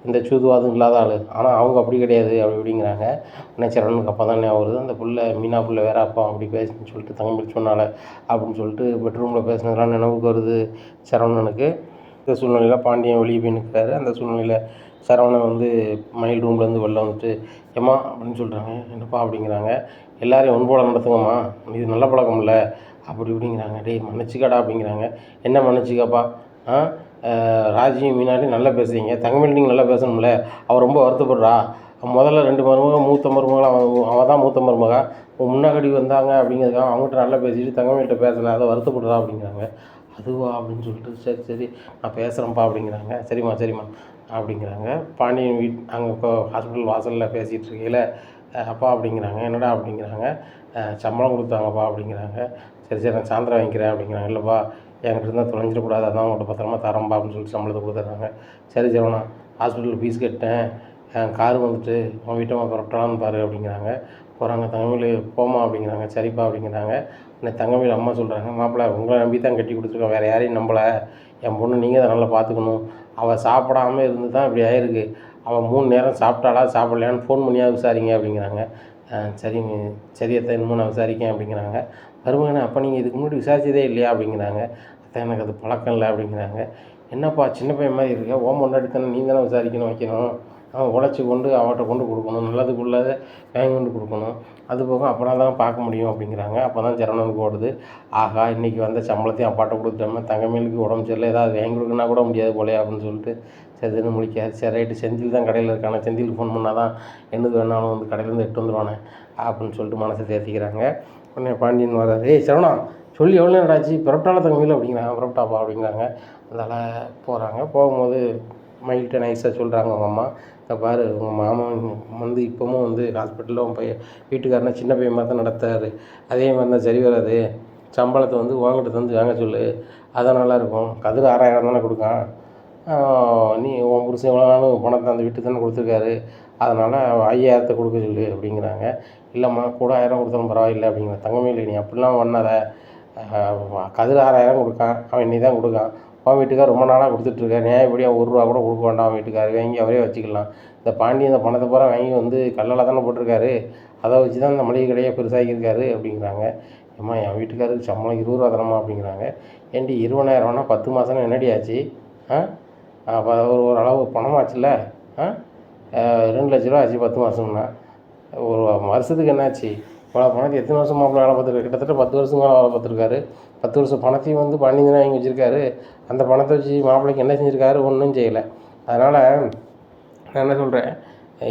இந்த சூதுவாதம் இல்லாத ஆள், ஆனால் அவங்க அப்படி கிடையாது அப்படி இப்படிங்கிறாங்க. உடனே சரவணனுக்கு அப்போ தான் ஞாபகம் வருது, அந்த பிள்ளை மீனா பிள்ளை வேறு அப்பா அப்படி பேசுன்னு சொல்லிட்டு தங்கமயில் சொன்னால அப்படின்னு சொல்லிட்டு பெட்ரூமில் பேசினதுலாம் நினைவுக்கு வருது சரவணனுக்கு. இந்த சூழ்நிலையில் பாண்டியன் வெளியே போய் நிற்கிறாரு. அந்த சூழ்நிலையில் சரவணன் வந்து மயில் ரூம்லேருந்து வெளில வந்துட்டு, ஏம்மா அப்படின்னு சொல்கிறாங்க. என்னப்பா அப்படிங்கிறாங்க. எல்லாரையும் ஒன்போல நடத்துங்கம்மா, இது நல்ல பழக்கம் இல்லை அப்படி இப்படிங்கிறாங்க. டேய் மன்னிச்சிக்காடா அப்படிங்கிறாங்க. என்ன மன்னிச்சிக்கப்பா, ராஜியும் மீனாட்டையும் நல்லா பேசுகிறீங்க, தங்கமயில் நீங்கள் நல்லா பேசணும்ல, அவள் ரொம்ப வருத்தப்படுறா. முதல்ல 2 மருமக மூத்த மருமகள் அவள் தான் மூத்த மருமக, முன்னாடி வந்தாங்க அப்படிங்கிறதுக்காக அவங்ககிட்ட நல்லா பேசிட்டு தங்கமயில்கிட்ட பேசலை, அதை வருத்தப்படுறா அப்படிங்கிறாங்க. அதுவா அப்படின்னு சொல்லிட்டு, சரி சரி நான் பேசுகிறேன்ப்பா அப்படிங்கிறாங்க. சரிம்மா அப்படிங்கிறாங்க. பாண்டியன் அங்கே இப்போ ஹாஸ்பிட்டல் வாசலில் பேசிகிட்டு இருக்கையில், அப்பா அப்படிங்கிறாங்க. என்னடா அப்படிங்கிறாங்க. சம்பளம் கொடுத்தாங்கப்பா அப்படிங்கிறாங்க. சரி நான் சாயந்தரம் வாங்கிக்கிறேன் அப்படிங்கிறாங்க. இல்லைப்பா என்கிட்ட இருந்தால் தொலைஞ்சிடக்கூடாது, அதான் உங்கள்கிட்ட பத்திரமா தரேன்ப்பா அப்படின்னு சொல்லிட்டு சம்பளத்தை கொடுத்துட்றாங்க. சரி சரவணா, ஹாஸ்பிட்டலில் ஃபீஸ் கட்டேன், கார் வந்துட்டு உன் வீட்டை புறப்படலான்னு பாரு அப்படிங்கிறாங்க. போகிறாங்க. தங்கமயில் போமா அப்படிங்கிறாங்க. சரிப்பா அப்படிங்கிறாங்க. உடனே தங்கமயில் அம்மா சொல்கிறாங்க, மாப்பிள்ளை உங்களை நம்பி தான் கட்டி கொடுத்துருக்கோம், வேறு யாரையும் நம்பலை. என் பொண்ணு நீங்கள் தான் நல்லா பார்த்துக்கணும். அவள் சாப்பிடாமல் இருந்து தான் இப்படி ஆயிருக்கு. அவள் 3 நேரம் சாப்பிட்டாளா சாப்பிட்லையான்னு ஃபோன் பண்ணியாவது விசாரிங்க அப்படிங்கிறாங்க. சரி அத்தை, இன்னமும் நான் விசாரிக்கேன் அப்படிங்கிறாங்க. மருமகனே, அப்போ நீங்கள் இதுக்கு முன்னாடி விசாரிச்சதே இல்லையா அப்படிங்கிறாங்க. அத்தை எனக்கு அது பழக்கம் இல்லை அப்படிங்கிறாங்க. என்னப்பா சின்ன பையன் மாதிரி இருக்க, ஓம் முன்னாடி தானே நீ தானே விசாரிக்கணும் வைக்கணும், உழைச்சி கொண்டு அவட்ட கொண்டு கொடுக்கணும், நல்லதுக்குள்ளதை வாங்கி கொண்டு கொடுக்கணும், அதுபோக அப்புறம் தான் பார்க்க முடியும் அப்படிங்கிறாங்க. அப்போ தான் சரவணனுக்கு ஓடுது, ஆகா இன்றைக்கி வந்த சம்பளத்தையும் அப்பாட்ட கொடுத்துட்டோம்னா தங்கமயிலுக்கு உடம்பு சரியில்லை, ஏதாவது வாங்கி கொடுக்கணுன்னா கூட முடியாது போலையா அப்படின்னு சொல்லிட்டு சரின்னு முடிக்காது. சரி ரைட்டு, செந்தில் தான் கடையில் இருக்கானே, செந்திலுக்கு ஃபோன் பண்ணால் தான் என்னது வேணாலும் வந்து கடையிலேருந்து எட்டு வந்துடுவானே அப்படின்னு சொல்லிட்டு மனசை தேர்த்திக்கிறாங்க. உடனே பாண்டியன் வர்றாரு. ஏய் சரவணா, சொல்லி எவ்வளோ நேரம் ஆச்சு, புறப்பட்டால தங்கமயில் அப்படிங்கிறாங்க. புறப்பட்டாப்பா அப்படிங்கிறாங்க. அதனால் போகிறாங்க. போகும்போது மயில்கிட்ட நைஸாக சொல்கிறாங்க அவங்க அம்மா, பாரு உங்கள் மாமன் வந்து இப்போவும் வந்து ஹாஸ்பிட்டலில் உன் பையன் வீட்டுக்காரனை சின்ன பையன் மாதிரி தான் நடத்துறாரு, அதே மாதிரி தான் சரி வராது, சம்பளத்தை வந்து உங்கள்கிட்ட தந்து வாங்க சொல்லு அதான் நல்லாயிருக்கும். கதிர் 6000 தானே கொடுக்கான். நீ உன் புருஷன் எவ்வளோ நாளும் பணத்தை அந்த வீட்டுக்கு தானே கொடுத்துருக்காரு, அதனால் 5000 கொடுக்க சொல்லு அப்படிங்கிறாங்க. இல்லைம்மா கூட 1000 கொடுத்தாலும் பரவாயில்லை அப்படிங்கிற. தங்கமேலு நீ அப்படிலாம் பண்ணாத. கதிர் 6000 கொடுக்கான், அவன் இன்னி தான் கொடுக்கான். அவன் வீட்டுக்கார் ரொம்ப நாளாக கொடுத்துட்ருக்காரு, நியாயப்படியாக ₹1 கூட கொடுக்க வேண்டாம். அவன் வீட்டுக்காரு வாங்கி அவரே வச்சுக்கலாம். இந்த பாண்டியன் இந்த பணத்தை பூரா வாங்கி வந்து கல்லால் தானே போட்டிருக்காரு, அதை வச்சு தான் இந்த மளிகை கடையை பெருசாகியிருக்காரு அப்படிங்கிறாங்க. ஏம்மா என் வீட்டுக்காருக்கு சம்பளம் ₹20 தானம்மா அப்படிங்கிறாங்க. ஏன்டி 20,000 10 மாதம்னா என்னடி ஆச்சு? அப்போ ஓரளவு பணமாச்சுல்ல. 2,00,000 ஆச்சு 10 மாதம்னா. ஒரு வருஷத்துக்கு என்னாச்சு? இவ்வளோ பணத்தை எத்தனை வருஷம் மாப்பிள்ளை வேலை பார்த்துருக்காரு? கிட்டத்தட்ட 10 வருஷம் மேலே வேலை பார்த்துருக்காரு. 10 வருஷம் பணத்தையும் வந்து பாண்டியன் தானே வாங்கி வச்சுருக்காரு. அந்த பணத்தை வச்சு மாப்பிள்ளைக்கு என்ன செஞ்சுருக்காரு? ஒன்றும் செய்யலை. அதனால் நான் என்ன சொல்கிறேன்,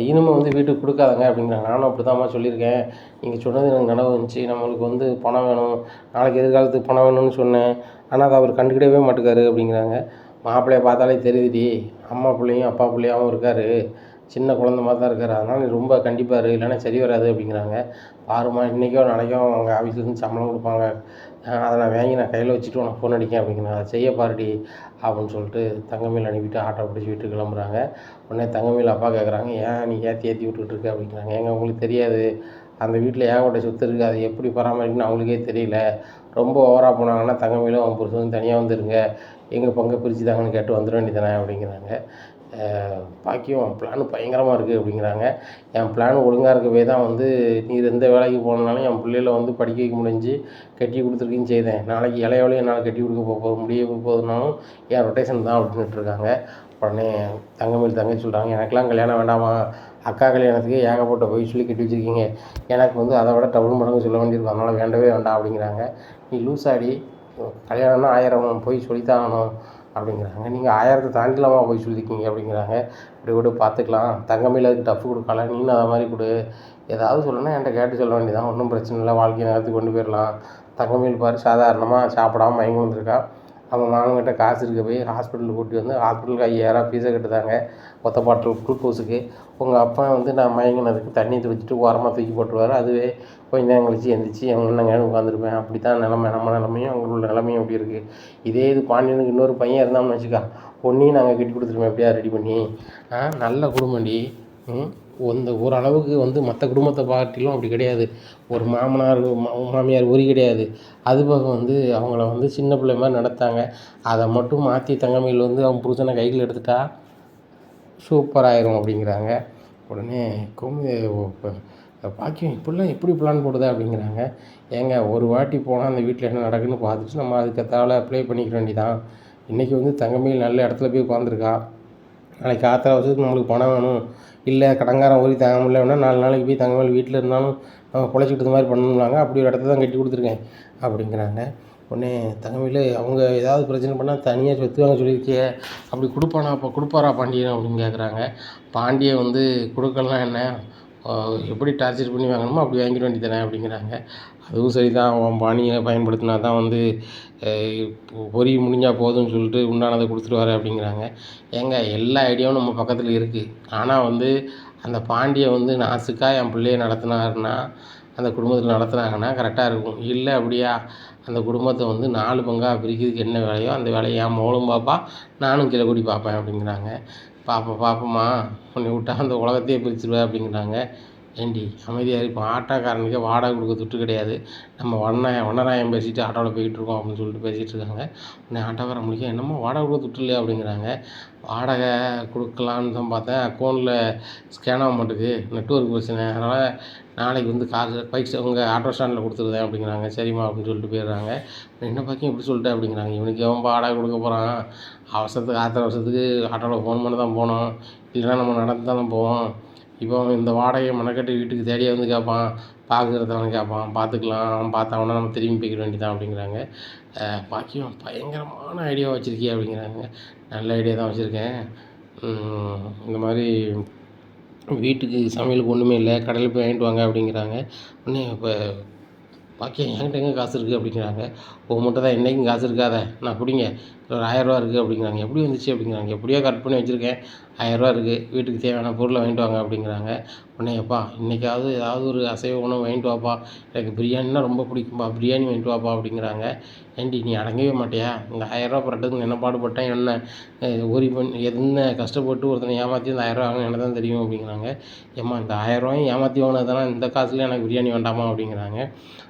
இனிமே வந்து வீட்டுக்கு கொடுக்காதங்க அப்படிங்கிறாங்க. நானும் அப்படி தான்மா சொல்லியிருக்கேன். நீங்கள் சொன்னது எனக்கு நனவு வந்துச்சு. நம்மளுக்கு வந்து பணம் வேணும், நாளைக்கு எதிர்காலத்துக்கு பணம் வேணும்னு சொன்னேன். ஆனால் அதை அவர் கண்டுக்கிடவே மாட்டேக்காரு அப்படிங்கிறாங்க. மாப்பிள்ளையை பார்த்தாலே தெரியுதுடி, அம்மா பிள்ளையும் அப்பா பிள்ளையாகவும் இருக்கார், சின்ன குழந்த மாதிரி தான் இருக்கார். அதனால் நீ ரொம்ப கண்டிப்பாரு, இல்லைன்னா சரி வராது அப்படிங்கிறாங்க. பாருமா, இன்றைக்கோ நாளைக்கோ அவங்க ஆஃபீஸ்லேருந்து சம்பளம் கொடுப்பாங்க, அதை நான் வாங்கி நான் கையில் வச்சுட்டு உனக்கு ஃபோன் அடிக்கேன் அப்படிங்கிறாங்க. அதை செய்ய பாருடி அப்படின்னு சொல்லிட்டு தங்கமேல் அனுப்பிட்டு ஆட்டோ பிடிச்சி வீட்டுக்கு கிளம்புறாங்க. உடனே தங்கமேல் அப்பா கேட்குறாங்க, ஏன் நீ ஏற்றி விட்டுக்கிட்டு இருக்க அப்படிங்கிறாங்க. ஏங்க உங்களுக்கு தெரியாது, அந்த வீட்டில் ஏகப்பட்ட சொத்து இருக்குது, அதை எப்படி பராமரிக்கணும்னு அவங்களுக்கே தெரியல. ரொம்ப ஓவராக போனாங்கன்னா தங்கமேலும் அவன் புருஷனும் தனியாக வந்துருங்க, எங்கள் பங்கை பிரித்து தாங்கன்னு கேட்டு வந்துட வேண்டியதானே அப்படிங்கிறாங்க. பாக்கியம் பிளான் பயங்கரமாக இருக்குது அப்படிங்கிறாங்க. என் பிளான் ஒழுங்காக இருக்கவே தான் வந்து நீர் எந்த வேலைக்கு போனாலும் என் பிள்ளைகளை வந்து படிக்க வைக்க முடிஞ்சு கட்டி கொடுத்துருக்கீன்னு செய்தேன். நாளைக்கு இளையவளையும் என்னால் கட்டி கொடுக்க முடிய போகுதுனாலும் என் ரொட்டேஷன் தான் அப்படின்ட்டு இருக்காங்க. உடனே தங்கமேல் தங்கச்சி சொல்கிறாங்க, எனக்கெலாம் கல்யாணம் வேண்டாமா, அக்கா கல்யாணத்துக்கு ஏகப்பட்ட போய் சொல்லி கட்டி வச்சுருக்கீங்க, எனக்கு வந்து அதை விட டபுள் மடங்கு சொல்ல வேண்டியிருக்கும், அதனால் வேண்டவே வேண்டாம் அப்படிங்கிறாங்க. நீ லூசாடி, கல்யாணம்னா 1000 போய் சொல்லித்தான் ஆகணும் அப்படிங்கிறாங்க. நீங்கள் 1000 தாண்டிலாமா போய் சொல்லியிருக்கீங்க அப்படிங்கிறாங்க. இப்படி கூட பார்த்துக்கலாம், தங்கமேல் அதுக்கு டஃப் கொடுக்கல, நீனும் அதை மாதிரி கொடு, ஏதாவது சொல்லணும்னா என்கிட்ட கேட்டு சொல்ல வேண்டியதான், ஒன்றும் பிரச்சனை இல்லை, வாழ்க்கை நேரத்துக்கு கொண்டு போயிடலாம். தங்கமேல் பாரு சாதாரணமாக சாப்பிடாமல் மயங்கி வந்திருக்கா, அவன் மாமன்கிட்ட காசு இருக்க போய் ஹாஸ்பிட்டலுக்கு கூட்டி வந்து ஹாஸ்பிட்டலுக்கு 5000 ஃபீஸை கட்டுதாங்க ஒத்த பாட்டில் குளுக்கோஸுக்கு. உங்கள் அப்பா வந்து நான் மயங்கினதுக்கு தண்ணி துடிச்சிட்டு ஓரமாக தூக்கி போட்டுருவார், அதுவே கொஞ்ச நேரம் கழிச்சு எந்திரிச்சு அவங்க என்னங்க உட்காந்துருப்பேன். அப்படி தான் நிலமை, நம்ம நிலமையும் அவங்களோட நிலமையும் அப்படி இருக்குது. இதே இது பாண்டியனுக்கு இன்னொரு பையன் இருந்தான்னு வச்சுக்கா, பொண்ணையும் நாங்கள் கட்டி கொடுத்துருவோம் எப்படியா ரெடி பண்ணி. நல்ல குடும்பம்டி. இந்த ஓரளவுக்கு வந்து மற்ற குடும்பத்தை பார்ட்டிலும் அப்படி கிடையாது. ஒரு மாமனார் மாமியார் உரி கிடையாது. அதுபோக வந்து அவங்கள வந்து சின்ன பிள்ளை மாதிரி நடத்தாங்க. அதை மட்டும் மாற்றி தங்கமேல் வந்து அவன் புருஷனை கையில் எடுத்துட்டா சூப்பராயிரும் அப்படிங்கிறாங்க. உடனே பாக்கியம் இப்படிலாம் எப்படி பிளான் போடுது அப்படிங்கிறாங்க. ஏங்க ஒரு வாட்டி போனால் அந்த வீட்டில் என்ன நடக்குதுன்னு பார்த்துட்டு நம்ம அதுக்கேற்றால அப்ளை பண்ணிக்க வேண்டியதான். இன்றைக்கி வந்து தங்கமேல் நல்ல இடத்துல போய் உட்காந்துருக்கா, நாளைக்கு ஆத்திர அவசரத்துக்கு நம்மளுக்கு பணம் வேணும், இல்லை கடங்காரன் ஊறி தாங்க முடியல வேணால் 4 நாளைக்கு போய் தங்கமேல் வீட்டில் இருந்தாலும் நம்ம பிழைச்சிக்கிட்டு மாதிரி பண்ணணும்னாங்க. அப்படி ஒரு இடத்த தான் கட்டி கொடுத்துருக்கேன் அப்படிங்கிறாங்க. உடனே தங்கமேல் அவங்க ஏதாவது பிரச்சனை பண்ணால் தனியாக சொத்து வாங்க சொல்லியிருக்கியே, அப்படி கொடுப்பானா, அப்போ கொடுப்பாரா பாண்டியன் அப்படின்னு கேட்குறாங்க. பாண்டியன் வந்து கொடுக்கலாம் என்ன, எப்படி டார்ச்சர் பண்ணி வாங்கணுமோ அப்படி வாங்கிட வேண்டியதானே அப்படிங்கிறாங்க. அதுவும் சரி தான், அவன் பாணியை பயன்படுத்தினா தான் வந்து பொறி முடிஞ்சால் போதும்னு சொல்லிட்டு உண்டானதை கொடுத்துருவாரு அப்படிங்கிறாங்க. ஏங்க எல்லா ஐடியாவும் நம்ம பக்கத்தில் இருக்குது, ஆனால் வந்து அந்த பாண்டியை வந்து நாசுக்காக என் பிள்ளையை நடத்தினாருன்னா, அந்த குடும்பத்தில் நடத்துனாங்கன்னா கரெக்டாக இருக்கும். இல்லை அப்படியா, அந்த குடும்பத்தை வந்து 4 பங்காக பிரிக்கிறதுக்கு என்ன வேலையோ அந்த வேலையை என் மகளும் பார்ப்பா, நானும் கீழே கூடி பார்ப்பேன் அப்படிங்கிறாங்க. பாப்பம்மா, உன்னை விட்டா அந்த உலகத்தையே பிரிச்சுருவேன் அப்படிங்கிறாங்க. ஏண்டி அமைதியாக இப்போ ஆட்டோக்காரனுக்கே வாடகை கொடுக்க துட்டு கிடையாது, நம்ம வண்ணராயம் பேசிட்டு ஆட்டோவில் போய்கிட்டு இருக்கோம் அப்படின்னு சொல்லிட்டு பேசிகிட்டு இருக்காங்க. உடனே ஆட்டோக்காரன் முடிக்க, என்னமோ வாடகை கொடுக்க துட்டு இல்லையா அப்படிங்கிறாங்க. வாடகை கொடுக்கலான்னு தான் பார்த்தேன், அக்கௌண்ட்டில் ஸ்கேன் ஆக மாட்டேங்குது, நெட்வொர்க் பிரச்சனை, அதனால் நாளைக்கு வந்து காசு பைக் உங்கள் ஆட்டோ ஸ்டாண்டில் கொடுத்துருதேன் அப்படிங்கிறாங்க. சரிம்மா அப்படின்னு சொல்லிட்டு போயிடுறாங்க. என்ன பாக்கியம் இப்படி சொல்லிட்டேன் அப்படிங்கிறாங்க. இவனுக்கு எவன் வாடகை கொடுக்க போகிறான், அவசரத்துக்கு அவசரத்துக்கு ஆட்டோவில் ஃபோன் பண்ணி தான் போனோம், இல்லைன்னா நம்ம நடந்து தானே போவோம். இப்போ இந்த வாடகையை மெனக்கட்டு வீட்டுக்கு தேடியே வந்து கேட்பான், பார்க்குறதவன் கேட்பான், பார்த்துக்கலாம், அவன் பார்த்தாவனா நம்ம திரும்பி போய்க்க வேண்டியதான் அப்படிங்கிறாங்க. பாக்கியம் பயங்கரமான ஐடியா வச்சுருக்கியே அப்படிங்கிறாங்க. நல்ல ஐடியா தான் வச்சுருக்கேன், இந்த மாதிரி வீட்டுக்கு சமையலுக்கு ஒன்றுமே இல்லை, கடையில் போய் வாங்கிட்டு வாங்க அப்படிங்கிறாங்க. உடனே இப்போ பாக்கியம் என்கிட்ட எங்கே காசு இருக்குது அப்படிங்கிறாங்க. உங்கள்கிட்ட தான் என்றைக்கும் காசு இருக்காத, நான் பிடிங்க ஒரு 1000 இருக்குது அப்படிங்கிறாங்க. எப்படி வந்துச்சு அப்படிங்கிறாங்க. எப்படியோ கரெக்ட் பண்ணி வச்சுருக்கேன், 1000 இருக்குது, வீட்டுக்கு தேவையான பொருளை வாங்கிட்டு வாங்க அப்படிங்கிறாங்க. உடனே எப்பா இன்றைக்காவது ஏதாவது ஒரு அசைவ உணவு வாங்கிட்டு வாப்பா, எனக்கு பிரியாணின்னா ரொம்ப பிடிக்கும்பா, பிரியாணி வாங்கிட்டு வாப்பா அப்படிங்கிறாங்க. ஏண்டி நீ அடங்கவே மாட்டியா, இந்த 1000 புரட்டுறதுக்கு என்ன பாடுபட்டேன், என்ன ஓரி பண்ணி என்ன கஷ்டப்பட்டு ஒருத்தனை ஏமாற்றி இந்த 1000 வாங்கினேன் எனக்கு தான் தெரியும் அப்படிங்கிறாங்க. ஏம்மா இந்த 1000 ஏமாற்றி வாங்கினது தானே, இந்த காசுல எனக்கு பிரியாணி வேண்டாமா அப்படிங்கிறாங்க.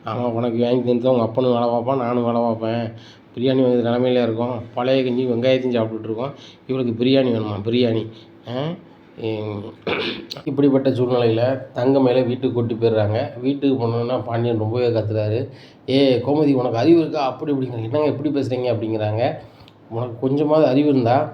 ஆமாம் உனக்கு வாங்கி தந்து உங்கள் அப்பனும் வேலை பார்ப்பான், நானும் வேலை பார்ப்பேன், பிரியாணி வாங்குற நிலமையில இருக்கோம், பழைய கஞ்சி வெங்காயத்தையும் சாப்பிட்டுட்ருக்கோம், இவளுக்கு பிரியாணி வேணுமா பிரியாணி. இப்படிப்பட்ட சூழ்நிலையில் தங்கம் மேலே வீட்டுக்கு கூட்டி போயிடுறாங்க. வீட்டுக்கு போனோன்னா பாண்டியன் ரொம்பவே கத்துறாரு. கோமதி உனக்கு அறிவு இருக்கா அப்படி இப்படிங்கிறாங்க. என்னங்க எப்படி பேசுகிறீங்க அப்படிங்கிறாங்க. உனக்கு கொஞ்சமாவது அறிவு இருந்தால்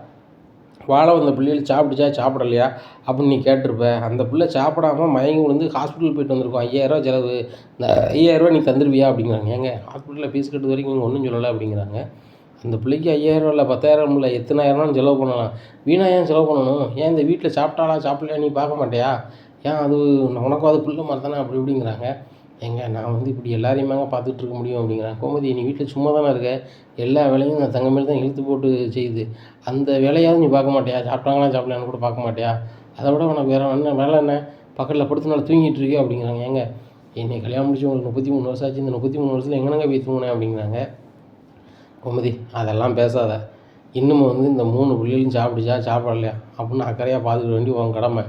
வாழ வந்த பிள்ளைகள் சாப்பிட்டுச்சா சாப்பிடலையா அப்படின்னு நீ கேட்டிருப்ப. அந்த பிள்ளை சாப்பிடாம மயங்கி விழுந்து ஹாஸ்பிட்டல் போயிட்டு வந்திருக்கோம், 5000 செலவு, இந்த 5000 நீ தந்துடுவியா அப்படிங்கிறாங்க. ஏங்க ஹாஸ்பிட்டலில் ஃபீஸ் கட்டுறது வரைக்கும் நீங்கள் ஒன்றும் சொல்லலை அப்படிங்கிறாங்க. அந்த பிள்ளைக்கு 5000 இல்லை 10,000 இல்லை எத்தனாயிரம்னாலும் செலவு பண்ணலாம், வீணாக ஏன் செலவு பண்ணணும், ஏன் இந்த வீட்டில் சாப்பிட்டாலா சாப்பிடலையா நீ பார்க்க மாட்டியா, ஏன் அது உனக்கும் அது பிள்ளை மாதிரி தானே அப்படி இப்படிங்கிறாங்க. ஏங்க நான் வந்து இப்படி எல்லாரையுமாங்க பார்த்துட்டு இருக்க முடியும் அப்படிங்கிறாங்க. கோமதி நீ வீட்டில் சும்மா தானே இருக்க, எல்லா வேலையும் நான் தங்கமேல் தான் இழுத்து போட்டு செய்யுது, அந்த வேலையாவது நீ பார்க்க மாட்டியா, சாப்பிட்டாங்களா சாப்பிடலான்னு கூட பார்க்க மாட்டியா, அதை விட உனக்கு வேறு என்ன வேலை, என்ன பக்கத்தில் படுத்து நாள் தூங்கிட்டு இருக்கே அப்படிங்கிறாங்க. ஏங்க என்னை கல்யாணம் முடிச்சு உங்களுக்கு 33 வருஷம் ஆச்சு, இந்த 33 வருஷத்தில் எங்கனங்க போய் தூங்கினேன் அப்படிங்கிறாங்க. கோமதி அதெல்லாம் பேசாத, இன்னமும் வந்து இந்த 3 பிள்ளைகளும் சாப்பிடுச்சா சாப்பிடலையா அப்படின்னு அக்கறையாக பார்த்துக்க வேண்டிய உன் கடமை,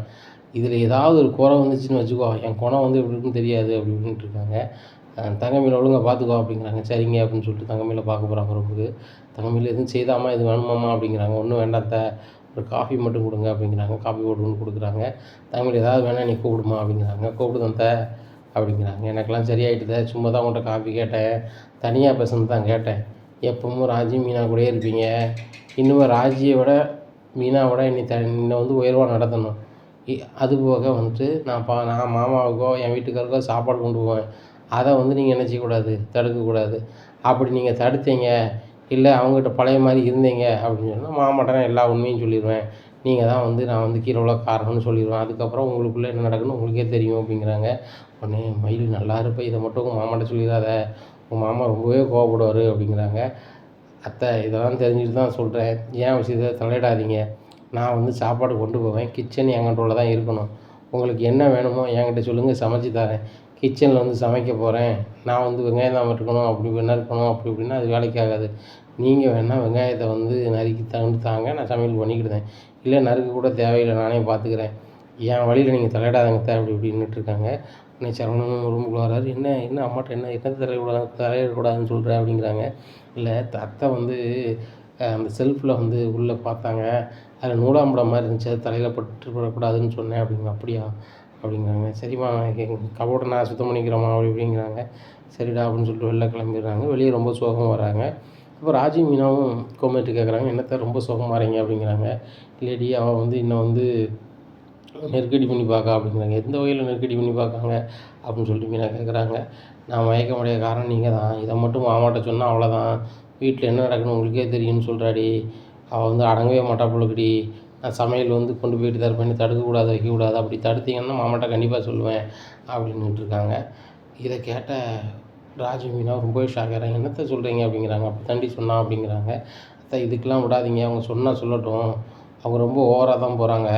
இதில் ஏதாவது ஒரு குறை வந்துச்சுன்னு வச்சுக்கோ, என் குணம் வந்து எப்படி இருக்குன்னு தெரியாது அப்படி இப்படின்ட்டு இருக்காங்க. தங்கமயில ஒழுங்கா பார்த்துக்கோ அப்படிங்கிறாங்க. சரிங்க அப்படின்னு சொல்லிட்டு தங்கமயில பார்க்க போகிறாங்க ரூமுக்கு. தங்கமயில எதுவும் செய்தாமா இது வேணுமாம்மா அப்படிங்கிறாங்க. ஒன்றும் வேண்டாத்த, ஒரு காஃபி மட்டும் கொடுங்க அப்படிங்கிறாங்க. காஃபி போட்டு ஒன்று கொடுக்குறாங்க. தங்கமயில ஏதாவது வேணால் நீ கூப்பிடுமா அப்படிங்கிறாங்க. கூப்பிடுதந்த அப்படிங்கிறாங்க. எனக்கெல்லாம் சரியாயிட்டுத, சும்மா தான் உங்கள்கிட்ட காஃபி கேட்டேன், தனியாக பேசணும் தான் கேட்டேன், எப்பவும் ராஜி மீனா கூடயே இருப்பீங்க, இன்னும் ராஜியை விட மீனாவோட என்னை வந்து உயர்வாக நடத்தணும், அது போக வந்துட்டு நான் மாமாவுக்கோ என் வீட்டுக்காருக்கோ சாப்பாடு கொண்டு போவேன், அதை வந்து நீங்கள் என்ன செய்யக்கூடாது, தடுக்கக்கூடாது. அப்படி நீங்கள் தடுத்தீங்க, இல்லை அவங்ககிட்ட பழைய மாதிரி இருந்தீங்க அப்படின்னு சொன்னால் மாமாட்ட நான் எல்லா உண்மையும் சொல்லிடுவேன், நீங்கள் தான் வந்து நான் வந்து கீழே உள்ள காரணம்னு சொல்லிடுவேன், அதுக்கப்புறம் உங்களுக்குள்ளே என்ன நடக்குன்னு உங்களுக்கே தெரியும் அப்படிங்கிறாங்க. உடனே மயில் நல்லா இருப்பேன், இதை மட்டும் உங்கள் மாமாட்ட சொல்லிடாத, உங்கள் மாமா ரொம்பவே கோவப்படுவார் அப்படிங்கிறாங்க. அத்தை இதெல்லாம் தெரிஞ்சுட்டு தான் சொல்கிறேன், ஏன் விஷயத்தை தலையிடாதீங்க, நான் வந்து சாப்பாடு கொண்டு போவேன், கிச்சன் என் கண்ட்ரோலில் தான் இருக்கணும், உங்களுக்கு என்ன வேணுமோ என்கிட்ட சொல்லுங்கள், சமைச்சு தரேன், கிச்சனில் வந்து சமைக்க போகிறேன், நான் வந்து வெங்காயம் தான் இருக்கணும் அப்படி வேணா இருக்கணும் அப்படி இப்படின்னா அது வேலைக்கு ஆகாது, நீங்கள் வேணால் வெங்காயத்தை வந்து நறுக்கி தாங்க, நான் சமையல் பண்ணிக்கிடுதேன், இல்லை நறுக்க கூட தேவையில்லை நானே பார்த்துக்கிறேன், என் வழியில் நீங்கள் தலையிடாதங்க அப்படி இப்படின்னுட்டு இருக்காங்க. உடனே சரவணன் ரூமுக்குள்ள வராரு. என்ன அம்மாட்ட என்ன தலையிடக்கூடாதுன்னு சொல்கிறேன் அப்படிங்கிறாங்க. இல்லை அத்தை வந்து அந்த செல்ஃபில் வந்து உள்ளே பார்த்தாங்க, அதில் நூலாம்படம் மாதிரி இருந்துச்சு, அது தலையில் பட்டுப்படக்கூடாதுன்னு சொன்னேன் அப்படியா அப்படிங்கிறாங்க. சரிம்மா கபோர்டை நான் சுத்தம் பண்ணிக்கிறோம்மா அப்படி இப்படிங்கிறாங்க. சரிடா அப்படின்னு சொல்லிட்டு வெளில கிளம்பிடுறாங்க. வெளியே ரொம்ப சோகம் வராங்க. அப்போ ராஜி மீனாவும் கோமேட்டு கேட்குறாங்க, என்னத்தை ரொம்ப சோகமாக வரீங்க அப்படிங்கிறாங்க. இல்லைடி அவள் வந்து இன்னும் வந்து நெருக்கடி பண்ணி பார்க்க அப்படிங்கிறாங்க. எந்த வகையில் நெருக்கடி பண்ணி பார்க்காங்க அப்படின்னு சொல்லிட்டு மீனா கேட்குறாங்க. நான் மயக்கமுடைய காரணம் நீங்கள் தான், இதை மட்டும் மாமாட்ட சொன்னால் அவ்வளோதான், வீட்டில் என்ன நடக்குன்னு உங்களுக்கே தெரியும்னு சொல்கிறாடி, அவள் வந்து அடங்கவே மாட்டா போலக்குடி, நான் சமையல் வந்து கொண்டு போயிட்டு தர பண்ணி தடுக்கக்கூடாது வைக்கக்கூடாது, அப்படி தடுத்தீங்கன்னா மாமாட்ட கண்டிப்பாக சொல்லுவேன் அப்படின்னுட்டு இருக்காங்க. இதை கேட்ட ராஜி மீனா ரொம்பவே ஷாக் ஆகிறாங்க. என்னத்தை சொல்கிறீங்க அப்படிங்கிறாங்க. அப்படி தாண்டி சொன்னா அப்படிங்கிறாங்க. அத்தை இதுக்கெலாம் விடாதீங்க, அவங்க சொன்னால் சொல்லட்டும், அவங்க ரொம்ப ஓவராக தான் போகிறாங்க,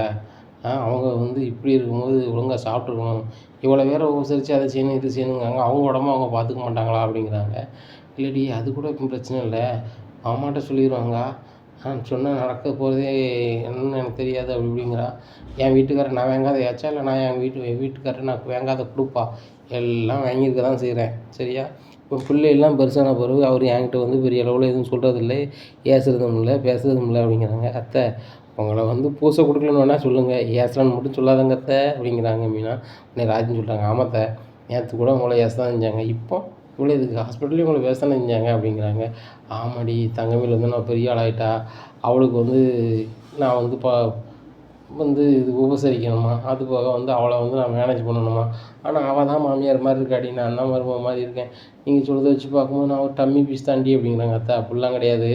அவங்க வந்து இப்படி இருக்கும்போது ஒழுங்காக சாப்பிட்ருக்கணும், இவ்வளோ வேற உபசரித்து அதை செய்யணும் இது செய்யணுங்கிறாங்க, அவங்க உடம்ப அவங்க பார்த்துக்க மாட்டாங்களா அப்படிங்கிறாங்க. இல்லடி அது கூட இப்போ பிரச்சனை இல்லை, மாமாட்ட சொல்லிடுவாங்க, சொன்னால் நடக்க போகிறதே என்னன்னு எனக்கு தெரியாது அப்படி இப்படிங்கிறா. என் வீட்டுக்காரர் நான் வாங்காத ஏச்சா, இல்லை நான் என் வீட்டுக்காரர் நான் வாங்காத கொடுப்பா, எல்லாம் வாங்கியிருக்க தான் செய்கிறேன் சரியா. இப்போ பிள்ளையெல்லாம் பெருசான பிறகு அவர் என்கிட்ட வந்து பெரிய அளவில் எதுவும் சொல்கிறதில்லை, ஏசுறதும் இல்லை பேசுறதும் இல்லை அப்படிங்கிறாங்க. அத்தை உங்களை வந்து பூசை கொடுக்கலன்னு வேணால் சொல்லுங்கள், ஏசலான்னு மட்டும் சொல்லாதங்க அத்தை அப்படிங்கிறாங்க மீனா. உடனே ராஜின்னு சொல்கிறாங்க, ஆமாத்த நேற்று கூட உங்களை ஏச தான் செஞ்சாங்க, இப்போ இவ்வளோ இதுக்கு ஹாஸ்பிட்டல்லையும் உங்களை பேச தானே செஞ்சாங்க அப்படிங்கிறாங்க. ஆமாடி தங்கமயில் வந்து நான் பெரிய ஆளாயிட்டா, அவளுக்கு வந்து நான் வந்து வந்து இது உபசரிக்கணுமா, அது போக வந்து அவளை வந்து நான் மேனேஜ் பண்ணணுமா, ஆனால் அவள் தான் மாமியார் மாதிரி இருக்காடி, நான் தான் மருமக மாதிரி இருக்கேன், நீங்கள் சொல்கிறத வச்சு பார்க்கும்போது நான் ஒரு டம்மி பீஸ் தாண்டி அப்படிங்கிறாங்க. அத்தை அப்படிலாம் கிடையாது,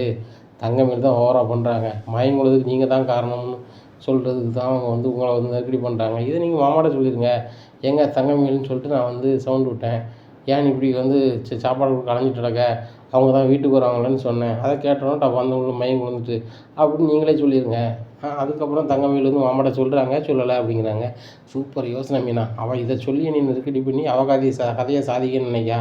தங்கமயில் தான் ஓவராக பண்ணுறாங்க, மயங்குறதுக்கு நீங்கள் தான் காரணம்னு சொல்கிறதுக்கு தான் அவங்க வந்து உங்களை வந்து நெருக்கடி பண்ணுறாங்க, இதை நீங்கள் மாமாட்ட சொல்லிடுங்க, ஏங்க தங்கமயில்னு சொல்லிட்டு நான் வந்து சவுண்டு விட்டேன், ஏன் நீ இப்படி வந்து சாப்பாடு கொடுக்க அலைஞ்சிட்டு கிடக்க, அவங்க தான் வீட்டுக்கு வருவாங்களேன்னு சொன்னேன், அதை கேட்டோன்னே வந்தவங்களும் மயங்கி விழுந்துட்டு அப்படின்னு நீங்களே சொல்லிடுங்க. அதுக்கப்புறம் தங்கமயில் வந்து மாமாட்ட சொல்கிறாங்க, சொல்லலை அப்படிங்கிறாங்க. சூப்பர் யோசனை மீனா. அவள் இதை சொல்லி நீ நெருக்கடி பண்ணி அவள் கதையை சாதிக்கணும்னு நினைக்கா.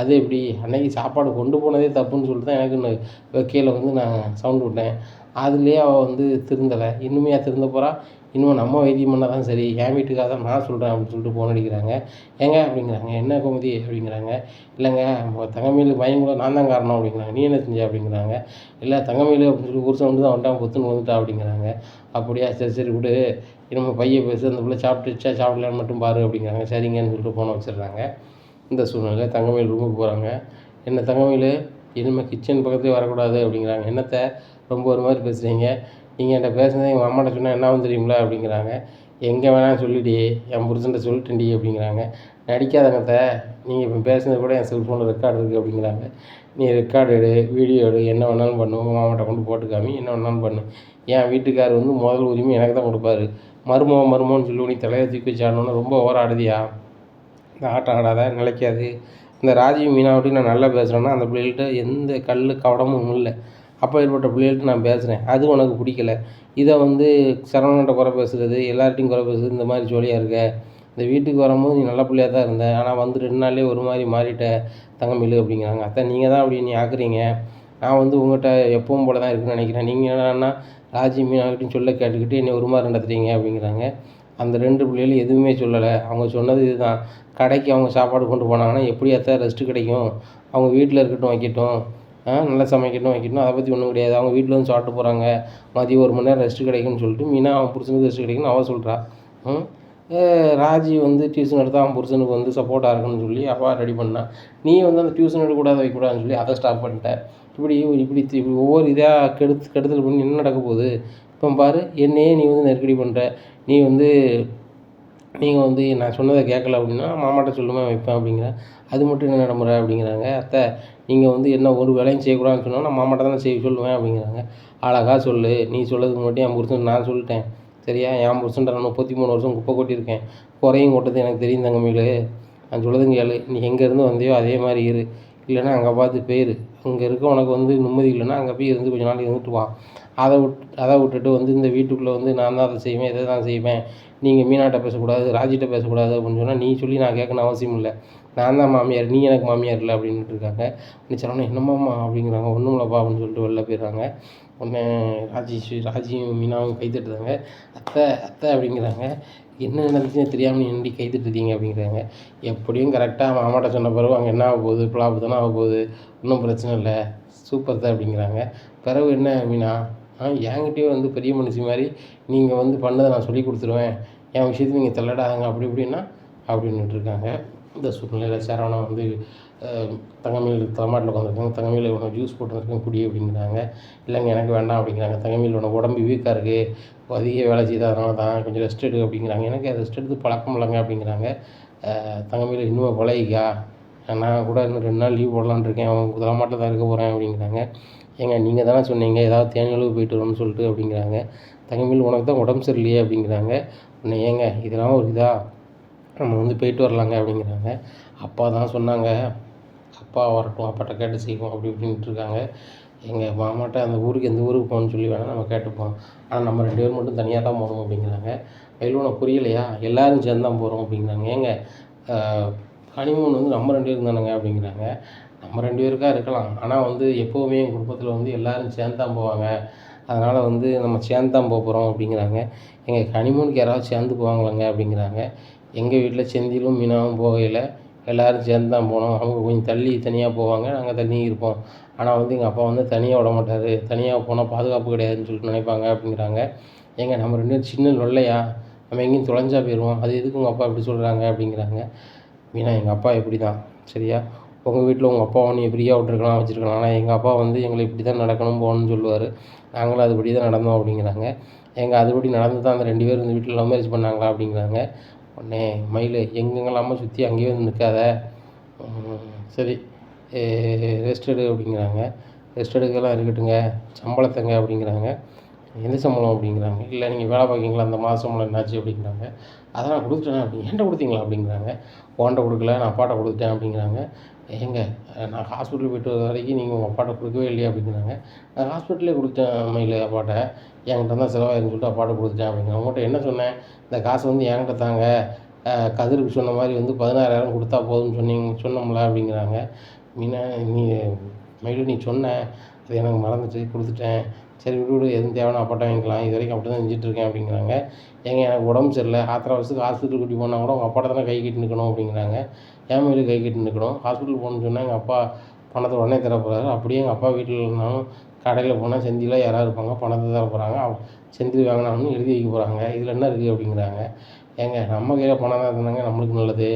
அது எப்படி அன்னைக்கு சாப்பாடு கொண்டு போனதே தப்புன்னு சொல்லிட்டு தான் எனக்கு வைக்கையில் வந்து நான் சவுண்டு விட்டேன். அதுலேயே அவள் வந்து திருந்தலை. இன்னுமே திருந்த போகிறா. இன்னும் நம்ம வைத்தியம் பண்ணால் தான் சரி, என் வீட்டுக்காக தான் நான் சொல்கிறேன் அப்படின்னு சொல்லிட்டு ஃபோன் அடிக்கிறாங்க. ஏங்க அப்படிங்கிறாங்க. என்ன கோமதி அப்படிங்கிறாங்க. இல்லைங்க தங்கமயில் பையன் கூட நான் தான் காரணம் அப்படிங்கிறாங்க. நீ என்ன செஞ்ச அப்படிங்கிறாங்க. இல்லை தங்கமயில் அப்படின்னு சொல்லி புருஷன் வந்து தான் வந்துட்டான், பொத்துன்னு வந்துட்டா அப்படிங்கிறாங்க. அப்படியா, சரி சரி விடு, நம்ம பையன் பேசு, அந்த பிள்ளை சாப்பிட்டுச்சா சாப்பிடலான்னு மட்டும் பாரு அப்படிங்கிறாங்க. சரிங்கன்னு சொல்லிட்டு ஃபோனை வச்சிடுறாங்க. இந்த சூழ்நிலை தங்கமயில் ரூமுக்கு போகிறாங்க. என்ன தங்கமயில், இனிமேல் கிச்சன் பக்கத்துலேயே வரக்கூடாது அப்படிங்கிறாங்க. என்னத்தை ரொம்ப ஒரு மாதிரி பேசுகிறீங்க, நீங்கள் என்கிட்ட பேசுனதை எங்கள் அம்மாட்ட சொன்னால் என்ன ஆகும் தெரியுங்களா அப்படிங்கிறாங்க. எங்கே வேணாலும் சொல்லிடி, என் புருஷன்ட்ட சொல்லிட்டேன்டி அப்படிங்கிறாங்க. நடிக்காதங்கத்த, நீங்கள் இப்போ பேசுனது கூட என் செல்ஃபோனில் ரெக்கார்டு இருக்குது அப்படிங்கிறாங்க. நீ ரெக்கார்டு எடு, வீடியோ எடு, என்ன வேணாலும் பண்ணு, உங்கள் மாமாட்ட கொண்டு போட்டு காமி, என்ன வேணாலும் பண்ணு. என் வீட்டுக்கார் வந்து முதல் உரிமை எனக்கு தான் கொடுப்பாரு. மருமகன்னு சொல்லி நீ தலையை தூக்கி வச்சாடணுன்னு ரொம்ப ஓவர் ஆடுதியா. இந்த ஆட்டம் ஆடாத, நிலைக்காது. இந்த ராஜீவ் மீனாவட்டி நான் நல்லா பேசுகிறேன்னா அந்த பிள்ளைகள்கிட்ட எந்த கல் கவடமும் இல்லை. அப்போ ஏற்பட்ட பிள்ளைகள்கிட்ட நான் பேசுகிறேன், அது உனக்கு பிடிக்கல. இதை வந்து சரவணன்ட்ட குறை பேசுகிறது, எல்லார்ட்டையும் குறை பேசுகிறது, இந்த மாதிரி ஜோலியாக இருக்க. இந்த வீட்டுக்கு வரும்போது நீ நல்ல பிள்ளையாக தான் இருந்த, ஆனால் வந்து 2 நாள்லேயே ஒரு மாதிரி மாறிட்ட தங்கமயில் அப்படிங்கிறாங்க. அத்தை நீங்கள் தான் அப்படி நீ ஆக்குறீங்க, நான் வந்து உங்கள்கிட்ட எப்பவும் போல தான் இருக்குன்னு நினைக்கிறேன். நீங்கள் என்னன்னா ராஜி மீனாகிட்டையும் சொல்ல கேட்டுக்கிட்டு என்னை ஒரு மாதிரி நடத்துறீங்க அப்படிங்கிறாங்க. அந்த 2 பிள்ளைகளும் எதுவுமே சொல்லலை. அவங்க சொன்னது இதுதான், கடைக்கு அவங்க சாப்பாடு கொண்டு போனாங்கன்னா எப்படி அத்தை ரெஸ்ட்டு கிடைக்கும், அவங்க வீட்டில் இருக்கட்டும் வைக்கட்டும், நல்லா சமைக்கட்டும் வைக்கட்டும், அதை பற்றி ஒன்றும் கிடையாது. அவங்க வீட்டில் வந்து சாப்பிட்டு போகிறாங்க, மதியம் 1 மணி நேரம் ரெஸ்ட்டு கிடைக்கும்னு சொல்லிட்டு மீனா அவன் புருஷனுக்கு ரெஸ்ட்டு கிடைக்குன்னு அவள் சொல்கிறா. ராஜி வந்து டியூஷன் எடுத்தால் அவன் புருஷனுக்கு வந்து சப்போர்ட்டாக இருக்குன்னு சொல்லி அவள் ரெடி பண்ணா. நீ வந்து அந்த டியூஷன் எடுக்கக்கூடாது வைக்கக்கூடாதுன்னு சொல்லி அதை ஸ்டாப் பண்ணிட்டேன். இப்படி ஒவ்வொரு இதாக கெடுதல் பண்ணி என்ன நடக்க போகுது. இப்போ பாரு, என்னையே நீ வந்து நெருக்கடி பண்ணுற. நீ வந்து நீங்கள் வந்து நான் சொன்னதை கேட்கல அப்படின்னா மாமாட்ட சொல்லுவேன் வைப்பேன் அப்படிங்கிறேன். அது மட்டும் என்ன நடைமுறை அப்படிங்கிறாங்க. அத்தை நீங்கள் வந்து என்ன ஒரு வேலையும் செய்யக்கூடாதுன்னு சொன்னால் நான் மாமாட்ட தானே செய்ய சொல்லுவேன் அப்படிங்கிறாங்க. அழகாக சொல்லு, நீ சொல்லதுக்கு மட்டும் என் புருஷன் நான் சொல்லிட்டேன் சரியா. என் புருஷன்ட்ட நான் 33 வருஷம் குப்பை கொட்டியிருக்கேன், குறையும் கொட்டது எனக்கு தெரியும் தங்கமயில். நான் சொல்லதுங்க கேளு, நீ எங்கேருந்து வந்தியோ அதே மாதிரி இரு, இல்லைன்னா அங்கே பார்த்து போயிரு. அங்கே இருக்க உனக்கு வந்து நிம்மதி இல்லைன்னா அங்கே போய் இருந்து கொஞ்ச நாள் இருந்துட்டு வா. அதை விட்டுட்டு வந்து இந்த வீட்டுக்குள்ளே வந்து நான் தான் அதை செய்வேன், இதை தான் செய்வேன், நீங்கள் மீனாட்ட பேசக்கூடாது, ராஜிட்ட பேசக்கூடாது அப்படின்னு சொன்னால் நீ சொல்லி நான் கேட்கணும் அவசியம் இல்லை. நான் தான் மாமியார், நீ எனக்கு மாமியார் இல்லை அப்படின்ட்டு இருக்காங்க. நீ சொன்னோன்னே என்னம்மாம்மா அப்படிங்கிறாங்க. ஒன்றும் இல்லைப்பா அப்படின்னு சொல்லிட்டு வெளில போயிடுறாங்க. உடனே ராஜியும் மீனாவும் கைத்தட்டுறாங்க. அத்தை அத்தை அப்படிங்கிறாங்க. என்ன நடந்துச்சுன்னு தெரியாமல் நீ என்னடி கைத்தட்டுறீங்க அப்படிங்கிறாங்க. எப்படியும் கரெக்டாக மாமாட்ட சொன்ன பிறகு அங்கே என்ன ஆக போகுது, பிளாப்பு தானே ஆக போகுது, ஒன்றும் பிரச்சனை இல்லை, சூப்பர் தான் அப்படிங்கிறாங்க. பிறகு என்ன மீனா, என்கிட்டயே வந்து பெரிய மனுஷி மாதிரி நீங்கள் வந்து பண்ணதை நான் சொல்லி கொடுத்துருவேன், என் விஷயத்துக்கு நீங்கள் தள்ளடாங்க அப்படி இப்படின்னா அப்படின்னுட்டு இருக்காங்க. இந்த சூழ்நிலையில் சரவணன் வந்து தங்கமயில் தலைமாட்டில் உட்காந்துருக்காங்க. தங்கமயில் உனக்கு ஜூஸ் போட்டுருக்கேன் குடி அப்படிங்கிறாங்க. இல்லைங்க எனக்கு வேண்டாம் அப்படிங்கிறாங்க. தங்கமயில் உனக்கு உடம்பு வீக்காக இருக்குது, அதிக வேலை செய்து அதனால தான் கொஞ்சம் ரெஸ்ட் எடு அப்படிங்கிறாங்க. எனக்கு ரெஸ்ட் எடுத்து பழக்கம் இல்லைங்க அப்படிங்கிறாங்க. தங்கமயில் இன்னும் பழகிக்கா, நான் கூட இன்னும் 2 நாள் லீவ் போடலான்னு இருக்கேன், அவங்க தலைமாட்டில் தான் இருக்க போகிறேன் அப்படிங்கிறாங்க. ஏங்க நீங்கள் தானே சொன்னீங்க ஏதாவது தேனியளவு போயிட்டு வரணும்னு சொல்லிட்டு அப்படிங்கிறாங்க. தங்கமயில் உனக்கு தான் உடம்பு சரியில்லையே அப்படிங்கிறாங்க. உடனே ஏங்க இதெல்லாம் ஒரு இதாக, நம்ம வந்து போயிட்டு வரலாங்க அப்படிங்கிறாங்க. அப்பா தான் சொன்னாங்க, அப்பா வரட்டும், அப்பாட்ட கேட்டு செய்வோம் அப்படி இப்படின்ட்டு இருக்காங்க. எங்கள் மாமாட்ட அந்த ஊருக்கு எந்த ஊருக்கு போகணுன்னு சொல்லி வேணால் நம்ம கேட்டுப்போம், ஆனால் நம்ம 2 பேர் மட்டும் தனியாக தான் போகணும் அப்படிங்கிறாங்க. மயில் உனக்கு புரியலையா, எல்லோரும் சேர்ந்து தான் போகிறோம் அப்படிங்கிறாங்க. ஏங்க ஹனிமூன் வந்து நம்ம 2 பேரும் தானேங்க அப்படிங்கிறாங்க. நம்ம 2 பேருக்கா இருக்கலாம், ஆனால் வந்து எப்போவுமே என் குடும்பத்தில் வந்து எல்லோரும் சேர்ந்து தான் போவாங்க, அதனால் வந்து நம்ம சேர்ந்து தான் போகிறோம் அப்படிங்கிறாங்க. எங்கள் ஹனிமூனுக்கு யாராவது சேர்ந்து போவாங்களாங்க அப்படிங்கிறாங்க. எங்கள் வீட்டில் செந்திலும் மீனாவும் போகையில் எல்லோரும் சேர்ந்து தான் போனோம், அவங்க கொஞ்சம் தள்ளி தனியாக போவாங்க, நாங்கள் தள்ளி இருப்போம், ஆனால் வந்து எங்கள் அப்பா வந்து தனியாக விட மாட்டார், தனியாக போனால் பாதுகாப்பு கிடையாதுன்னு சொல்லிட்டு நினைப்பாங்க அப்படிங்கிறாங்க. ஏங்க நம்ம 2 பேரும் சின்ன லொல்லையா, நம்ம எங்கேயும் தொலைஞ்சா போயிடுவோம், அது எதுக்கு உங்கள் அப்பா இப்படி சொல்கிறாங்க அப்படிங்கிறாங்க. மீனா எங்கள் அப்பா இப்படி தான் சரியா, உங்கள் வீட்டில் உங்கள் அப்பாவை நீ ஃப்ரீயாக விட்டுருக்கலாம் வச்சுருக்கலாம், ஆனால் எங்கள் அப்பா வந்து எங்களை இப்படி தான் நடக்கணும் போகணும்னு சொல்லுவார், நாங்களும் அதுபடி தான் நடந்தோம் அப்படிங்கிறாங்க. அதுபடி நடந்து தான் அந்த 2 பேரும் இந்த வீட்டில் லவ் மேரேஜ் பண்ணாங்களா அப்படிங்கிறாங்க. உடனே மயில் எங்கெங்கெல்லாமோ சுற்றி அங்கேயே வந்து நிற்காத, சரி ரெஸ்ட் எடு அப்படிங்கிறாங்க. ரெஸ்ட் எடுக்கலாம் இருக்கட்டுங்க, சம்பளத்தைங்க அப்படிங்கிறாங்க. எந்த சம்பளம் அப்படிங்கிறாங்க. இல்லை நீங்கள் வேலை பார்க்கீங்களா அந்த மாத சம்பளம் என்னாச்சு அப்படிங்கிறாங்க. அதெல்லாம் நான் கொடுத்துட்டேன் அப்படிங்க. என்கிட்ட கொடுத்தீங்களா அப்படிங்கிறாங்க. உன்கிட்ட கொடுக்கல நான் அப்பாட்ட கொடுத்துட்டேன் அப்படிங்கிறாங்க. ஏங்க நான் ஹாஸ்பிட்டல் போய்ட்டு வர வரைக்கும் நீங்கள் உங்கள் அப்பாட்ட கொடுக்கவே இல்லையா அப்படிங்கிறாங்க. நான் ஹாஸ்பிட்டலே கொடுத்தேன் மயிலு அப்பாட்ட, என்கிட்ட தான் செலவாயிருன்னு சொல்லிட்டு அப்பாட்ட கொடுத்துட்டேன் அப்படிங்கிறாங்க. உங்கள்கிட்ட என்ன சொன்னேன், இந்த காசு வந்து என்கிட்ட தாங்க, கதிருக்கு சொன்ன மாதிரி வந்து 16,000 கொடுத்தா போதும்னு சொன்னோம்ல அப்படிங்கிறாங்க. மீனா நீ மயிலு நீ சொன்ன, அது எனக்கு மறந்துட்டு கொடுத்துட்டேன், சரி விடு எதுவும் தேவைன்னா அப்பாட்ட வாங்கிக்கலாம், இது வரைக்கும் அப்படி தான் செஞ்சுட்ருக்கேன் அப்படிங்கிறாங்க. ஏங்க எனக்கு உடம்பு சரியில்லை, ஆத்திர அவசரத்துக்கு ஹாஸ்பிட்டல் கூட்டி போனால் கூட உங்கள் அப்பாட்ட தானே கை கட்டி நிற்கணும் அப்படிங்கிறாங்க. என் மேலே கை கட்டி நிற்கணும், ஹாஸ்பிட்டல் போகணுன்னு சொன்னால் எங்கள் அப்பா பணத்தை உடனே தர போகிறாரு. அப்படியே எங்கள் அப்பா வீட்டில் இல்லைனாலும் கடையில் போனால் செந்தியில் யாராவது இருப்பாங்க, பணத்தை தர போகிறாங்க, செந்தில் வாங்கினாலும் எழுதி வைக்க போகிறாங்க, இதில் என்ன இருக்குது அப்படிங்கிறாங்க. ஏங்க நம்ம கையில் பணம் தான் இருந்தாங்க நம்மளுக்கு நல்லது,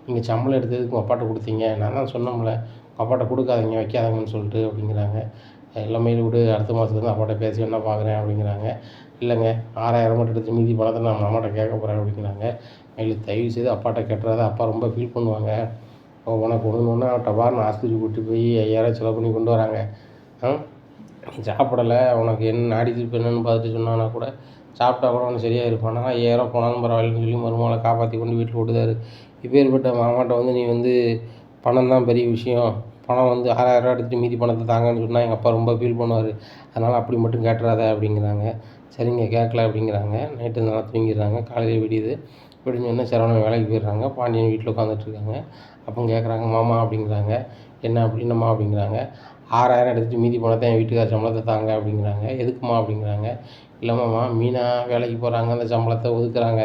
நீங்கள் சம்பளம் எடுத்ததுக்கு உங்கள் அப்பாட்ட கொடுத்தீங்க, நான் தான் சொன்னோம்ல உங்கள் அப்பாட்ட கொடுக்காதீங்க வைக்காதீங்கன்னு சொல்லிட்டு அப்படிங்கிறாங்க. எல்லாமே விடு அடுத்த மாதத்துலேருந்து அப்பாட்ட பேசி என்ன பார்க்குறேன் அப்படிங்கிறாங்க. இல்லைங்க 6,000 மட்டும் எடுத்து மீதி பணத்தை நான் அம்மாட்ட கேட்க போகிறேன் அப்படிங்கிறாங்க. மயில் தயவு செய்து அப்பாட்ட கேட்டுறாத, அப்பா ரொம்ப ஃபீல் பண்ணுவாங்க, உனக்கு ஒன்றுன்னா டபார்னு ஆஸ்பத்திரி கூட்டி போய் 5,000 செலவு பண்ணி கொண்டு வராங்க, நீ சாப்பிடலை, உனக்கு என்ன நாடி திருப்பி என்னென்னு பார்த்துட்டு சொன்னான்னா கூட சாப்பிட்டா கூட உனக்கு சரியாக இருப்பானா, 5,000 போனாலும் பரவாயில்லன்னு சொல்லி மருமகளை காப்பாற்றி கொண்டு வீட்டில் விட்டுதாரு. இப்பேற்பட்ட மாமாட்ட வந்து நீ வந்து பணம் தான் பெரிய விஷயம், பணம் வந்து 6,000 எடுத்துகிட்டு மீதி பணத்தை தாங்கன்னு சொன்னால் எங்கள் அப்பா ரொம்ப ஃபீல் பண்ணுவார், அதனால் அப்படி மட்டும் கேட்டுறாத அப்படிங்கிறாங்க. சரிங்க கேட்கல அப்படிங்கிறாங்க. நைட்டு நல்லா தூங்கிடுறாங்க. காலையில் விடியுது. விடிஞ்சோடனே சரவணன் வேலைக்கு போயிடுறாங்க. பாண்டியன் வீட்டில் உட்காந்துட்ருக்காங்க. அப்போ கேட்குறாங்க மாமா அப்படிங்கிறாங்க. என்ன அப்படின்னம்மா அப்படிங்கிறாங்க. 6,000 எடுத்துகிட்டு மீதி பணத்தை என் வீட்டுக்கார சம்பளத்தை தாங்க அப்படிங்கிறாங்க. எதுக்குமா அப்படிங்கிறாங்க. இல்லைம்மாம்மா மீனா வேலைக்கு போகிறாங்க, அந்த சம்பளத்தை ஒதுக்குறாங்க,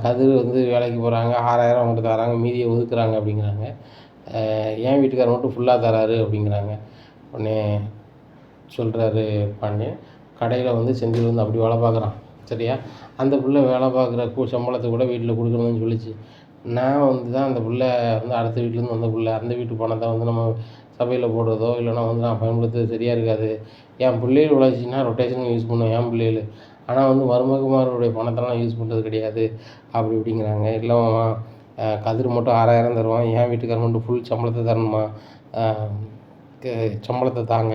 கதிர் வந்து வேலைக்கு போகிறாங்க, 6,000 அவங்கள்ட்ட தராங்க, மீதியை ஒதுக்குறாங்க அப்படிங்கிறாங்க. என் வீட்டுக்காரர் மட்டும் ஃபுல்லாக தராரு அப்படிங்கிறாங்க. உடனே சொல்கிறாரு பாண்டியன், கடையில் வந்து செந்தில் வந்து அப்படி வேலை பார்க்குறான் சரியா, அந்த பிள்ளை வேலை பார்க்குற சம்பளத்தை கூட வீட்டில் கொடுக்கணும்னு சொல்லிச்சு. நான் வந்து தான் அந்த பிள்ளை வந்து அடுத்த வீட்டிலேருந்து வந்த பிள்ளை, அந்த வீட்டு பணத்தை வந்து நம்ம சபையில் போடுறதோ இல்லைனா வந்து நான் பயன்படுத்துறது சரியாக இருக்காது. என் பிள்ளைகள் உழைச்சின்னா ரொட்டேஷனுக்கு யூஸ் பண்ணுவேன் என் பிள்ளைகள், ஆனால் வந்து மருமகமாருடைய பணத்தெல்லாம் யூஸ் பண்ணுறது கிடையாது அப்படி இப்படிங்கிறாங்க. இல்லைம்மா கதிர் மட்டும் 6,000 தருவான், என் வீட்டுக்காரர் மட்டும் ஃபுல் சம்பளத்தை தரணுமா, சம்பளத்தை தாங்க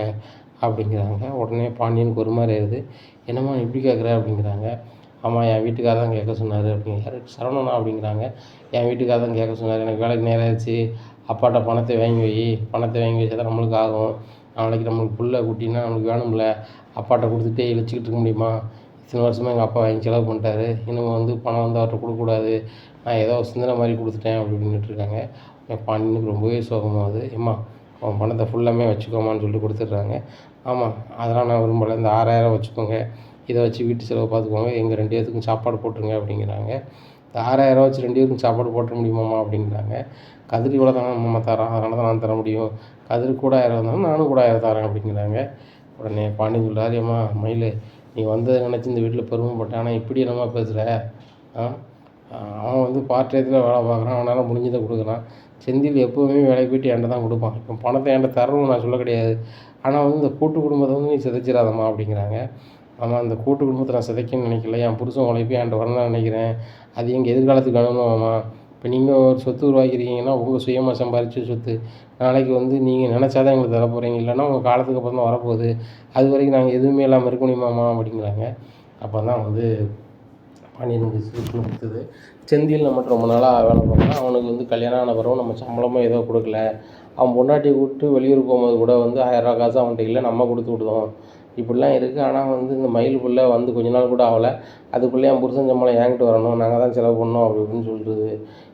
அப்படிங்கிறாங்க. உடனே பாண்டியனுக்கு ஒரு மாதிரி ஆயிடுது. என்னம்மா இப்படி கேட்குற அப்படிங்கிறாங்க. ஆமாம் என் வீட்டுக்காரர் தான் கேட்க சொன்னார் அப்படிங்கிறாரு. சரவணனா அப்படிங்கிறாங்க. என் வீட்டுக்காரர் தான் கேட்க சொன்னார், எனக்கு வேலைக்கு நேரம் ஆயிடுச்சு, அப்பாட்ட பணத்தை வாங்கி வை, பணத்தை வாங்கி வச்சா தான் நம்மளுக்கு ஆகும், நாளைக்கு நம்மளுக்கு புள்ள குட்டின்னா நம்மளுக்கு வேணும்ல, அப்பாட்ட கொடுத்துட்டே இழுச்சிக்கிட்டு இருக்க முடியுமா, இத்தனை வருஷமாக எங்கள் அப்பா வாங்கி செலவு பண்ணிட்டாரு, இன்னும் வந்து பணம் வந்து அவர்கிட்ட கொடுக்கக்கூடாது, நான் ஏதோ சிந்தனை மாதிரி கொடுத்துட்டேன் அப்படி இப்படின்னுட்டுருக்காங்க. என் பாண்டியனுக்கு ரொம்பவே சோகமாகுது. ஏம்மா அவன் பணத்தை ஃபுல்லாமே வச்சுக்கோமான்னு சொல்லிட்டு கொடுத்துட்றாங்க. ஆமாம் அதெல்லாம் நான் விரும்பலை, இந்த 6,000 வச்சுக்கோங்க, இதை வச்சு வீட்டு செலவு பார்த்துக்கோங்க, எங்கள் 2 பேர்த்துக்கும் சாப்பாடு போட்டுருங்க அப்படிங்கிறாங்க. இந்த 6,000 வச்சு 2 பேருக்கும் சாப்பாடு போட்டுற முடியுமாம்மா அப்படிங்கிறாங்க. கதிர் இவ்வளோ தானே மாமா தரான், அதனால தான் நான் தர முடியும், கதிர் கூட 1,000 இருந்தாலும் நானும் கூட 1,000 தரேன் அப்படிங்கிறாங்க. உடனே பாண்டியன் சொல்கிறாரு, ஏம்மா மயில் நீ வந்ததை நினச்சி இந்த வீட்டில் பெருமைப்பட்டேன், ஆனால் இப்படி என்னம்மா பேசுகிற, அவன் வந்து பார்ட் டயத்தில் வேலை பார்க்குறான், அவனால் முடிஞ்சதை கொடுக்குறான், செந்தில் எப்போவுமே வேலைக்கு போய்ட்டு என்கிட்ட தான் கொடுப்பான், இப்போ பணத்தை என்கிட்ட தரணும்னு நான் சொல்ல கிடையாது, ஆனால் வந்து இந்த கூட்டு குடும்பத்தை வந்து நீ சிதைச்சிடாதம்மா அப்படிங்கிறாங்க. ஆமாம் இந்த கூட்டு குடும்பத்தை நான் சிதைக்கணும்னு நினைக்கல, என் புருஷன் உழைப்பே என்கிட்ட வரணும்னு நினைக்கிறேன், அது எங்கள் எதிர்காலத்துக்கு வேணுமாம்மா, இப்போ நீங்கள் ஒரு சொத்து உருவாக்கிறீங்கன்னா உங்கள் சுயமாக சம்பாரித்த சொத்து, நாளைக்கு வந்து நீங்கள் நினச்சா தான் எங்களுக்கு தர போகிறீங்க, இல்லைன்னா உங்கள் காலத்துக்கு அப்புறம் தான் வரப்போகுது, அது வரைக்கும் நாங்கள் எதுவுமே இல்லாமல் இருக்க முடியுமாம்மா அப்படிங்கிறாங்க. அப்போ தான் வந்து பாண்டியனுக்கு சிரிப்பு கொடுத்தது. செந்தில் நம்மகிட்ட ரொம்ப நாளாக வேலை பார்க்குறான், அவனுக்கு வந்து கல்யாணம் ஆன பிறகு நம்ம சம்பளமும் ஏதோ கொடுக்கல, அவன் பொண்டாட்டியை கூப்பிட்டு வெளியூர் போகும்போது கூட வந்து 1000 காசு அவன்கிட்ட இல்லை, நம்ம கொடுத்து விடுதோம், இப்படிலாம் இருக்குது. ஆனால் வந்து இந்த மயில் பிள்ளை வந்து கொஞ்ச நாள் கூட ஆகலை, அதுக்குள்ளே என் புருஷன் சம்பளம் என்கிட்ட வரணும், நாங்கள் தான் செலவு பண்ணோம் அப்படி இப்படின்னு சொல்கிறது,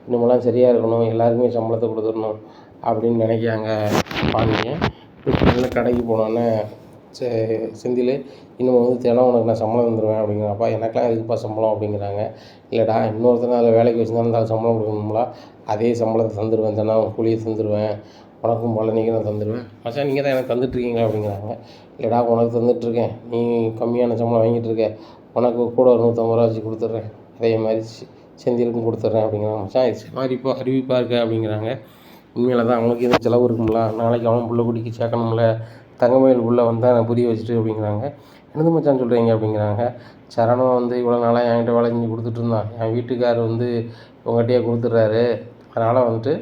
இன்னுமெல்லாம் சரியாக இருக்கணும், எல்லாருக்குமே சம்பளத்தை கொடுத்துடணும் அப்படின்னு நினைக்கிறாங்க பாண்டியன். இப்போ கடைக்கு போனோன்னே செந்தில் இன்னும் வந்து தினம் உனக்கு நான் சம்பளம் தந்துடுவேன் அப்படிங்கிறான். அப்பா எனக்கெலாம் எதுக்குப்பா சம்பளம் அப்படிங்கிறாங்க. இல்லைடா இன்னொருத்தனை அதில் வேலைக்கு வச்சுருந்தாலும் அதில் சம்பளம் கொடுக்கணும்ல, அதே சம்பளத்தை தந்துடுவேன், தினம் கூலியை தந்துடுவேன், உனக்கும் பழனிக்கு நான் தந்துடுவேன். மச்சான் நீங்கள் தான் எனக்கு தந்துட்டுருக்கீங்களா அப்படிங்கிறாங்க. இல்லைடா உனக்கு தந்துட்டுருக்கேன், நீ கம்மியான சம்பளம் வாங்கிட்டு இருக்க, உனக்கு கூட ஒரு 150 ரூபா வச்சு கொடுத்துட்றேன், அதே மாதிரி செந்திலுக்கும் கொடுத்துட்றேன் அப்படிங்கிறாங்க. மச்சான் இது மாதிரி இப்போ அறிவிப்பாக இருக்க அப்படிங்கிறாங்க. உண்மையில் தான் அவனுக்கு எதுவும் செலவு இருக்குங்களா, நாளைக்கு அவன் புள்ள குட்டிக்கு சேர்க்கணும்ல, தங்கமயில் உள்ளே வந்தால் நான் புரிய வச்சுட்டு அப்படிங்கிறாங்க. என்னது மச்சான் சொல்கிறீங்க அப்படிங்கிறாங்க. சரணம் வந்து இவ்வளோ நாளாக என்கிட்ட வேலை செஞ்சு கொடுத்துட்ருந்தான், என் வீட்டுக்கார் வந்து உங்கள்கிட்டயே கொடுத்துட்றாரு, அதனால் வந்துட்டு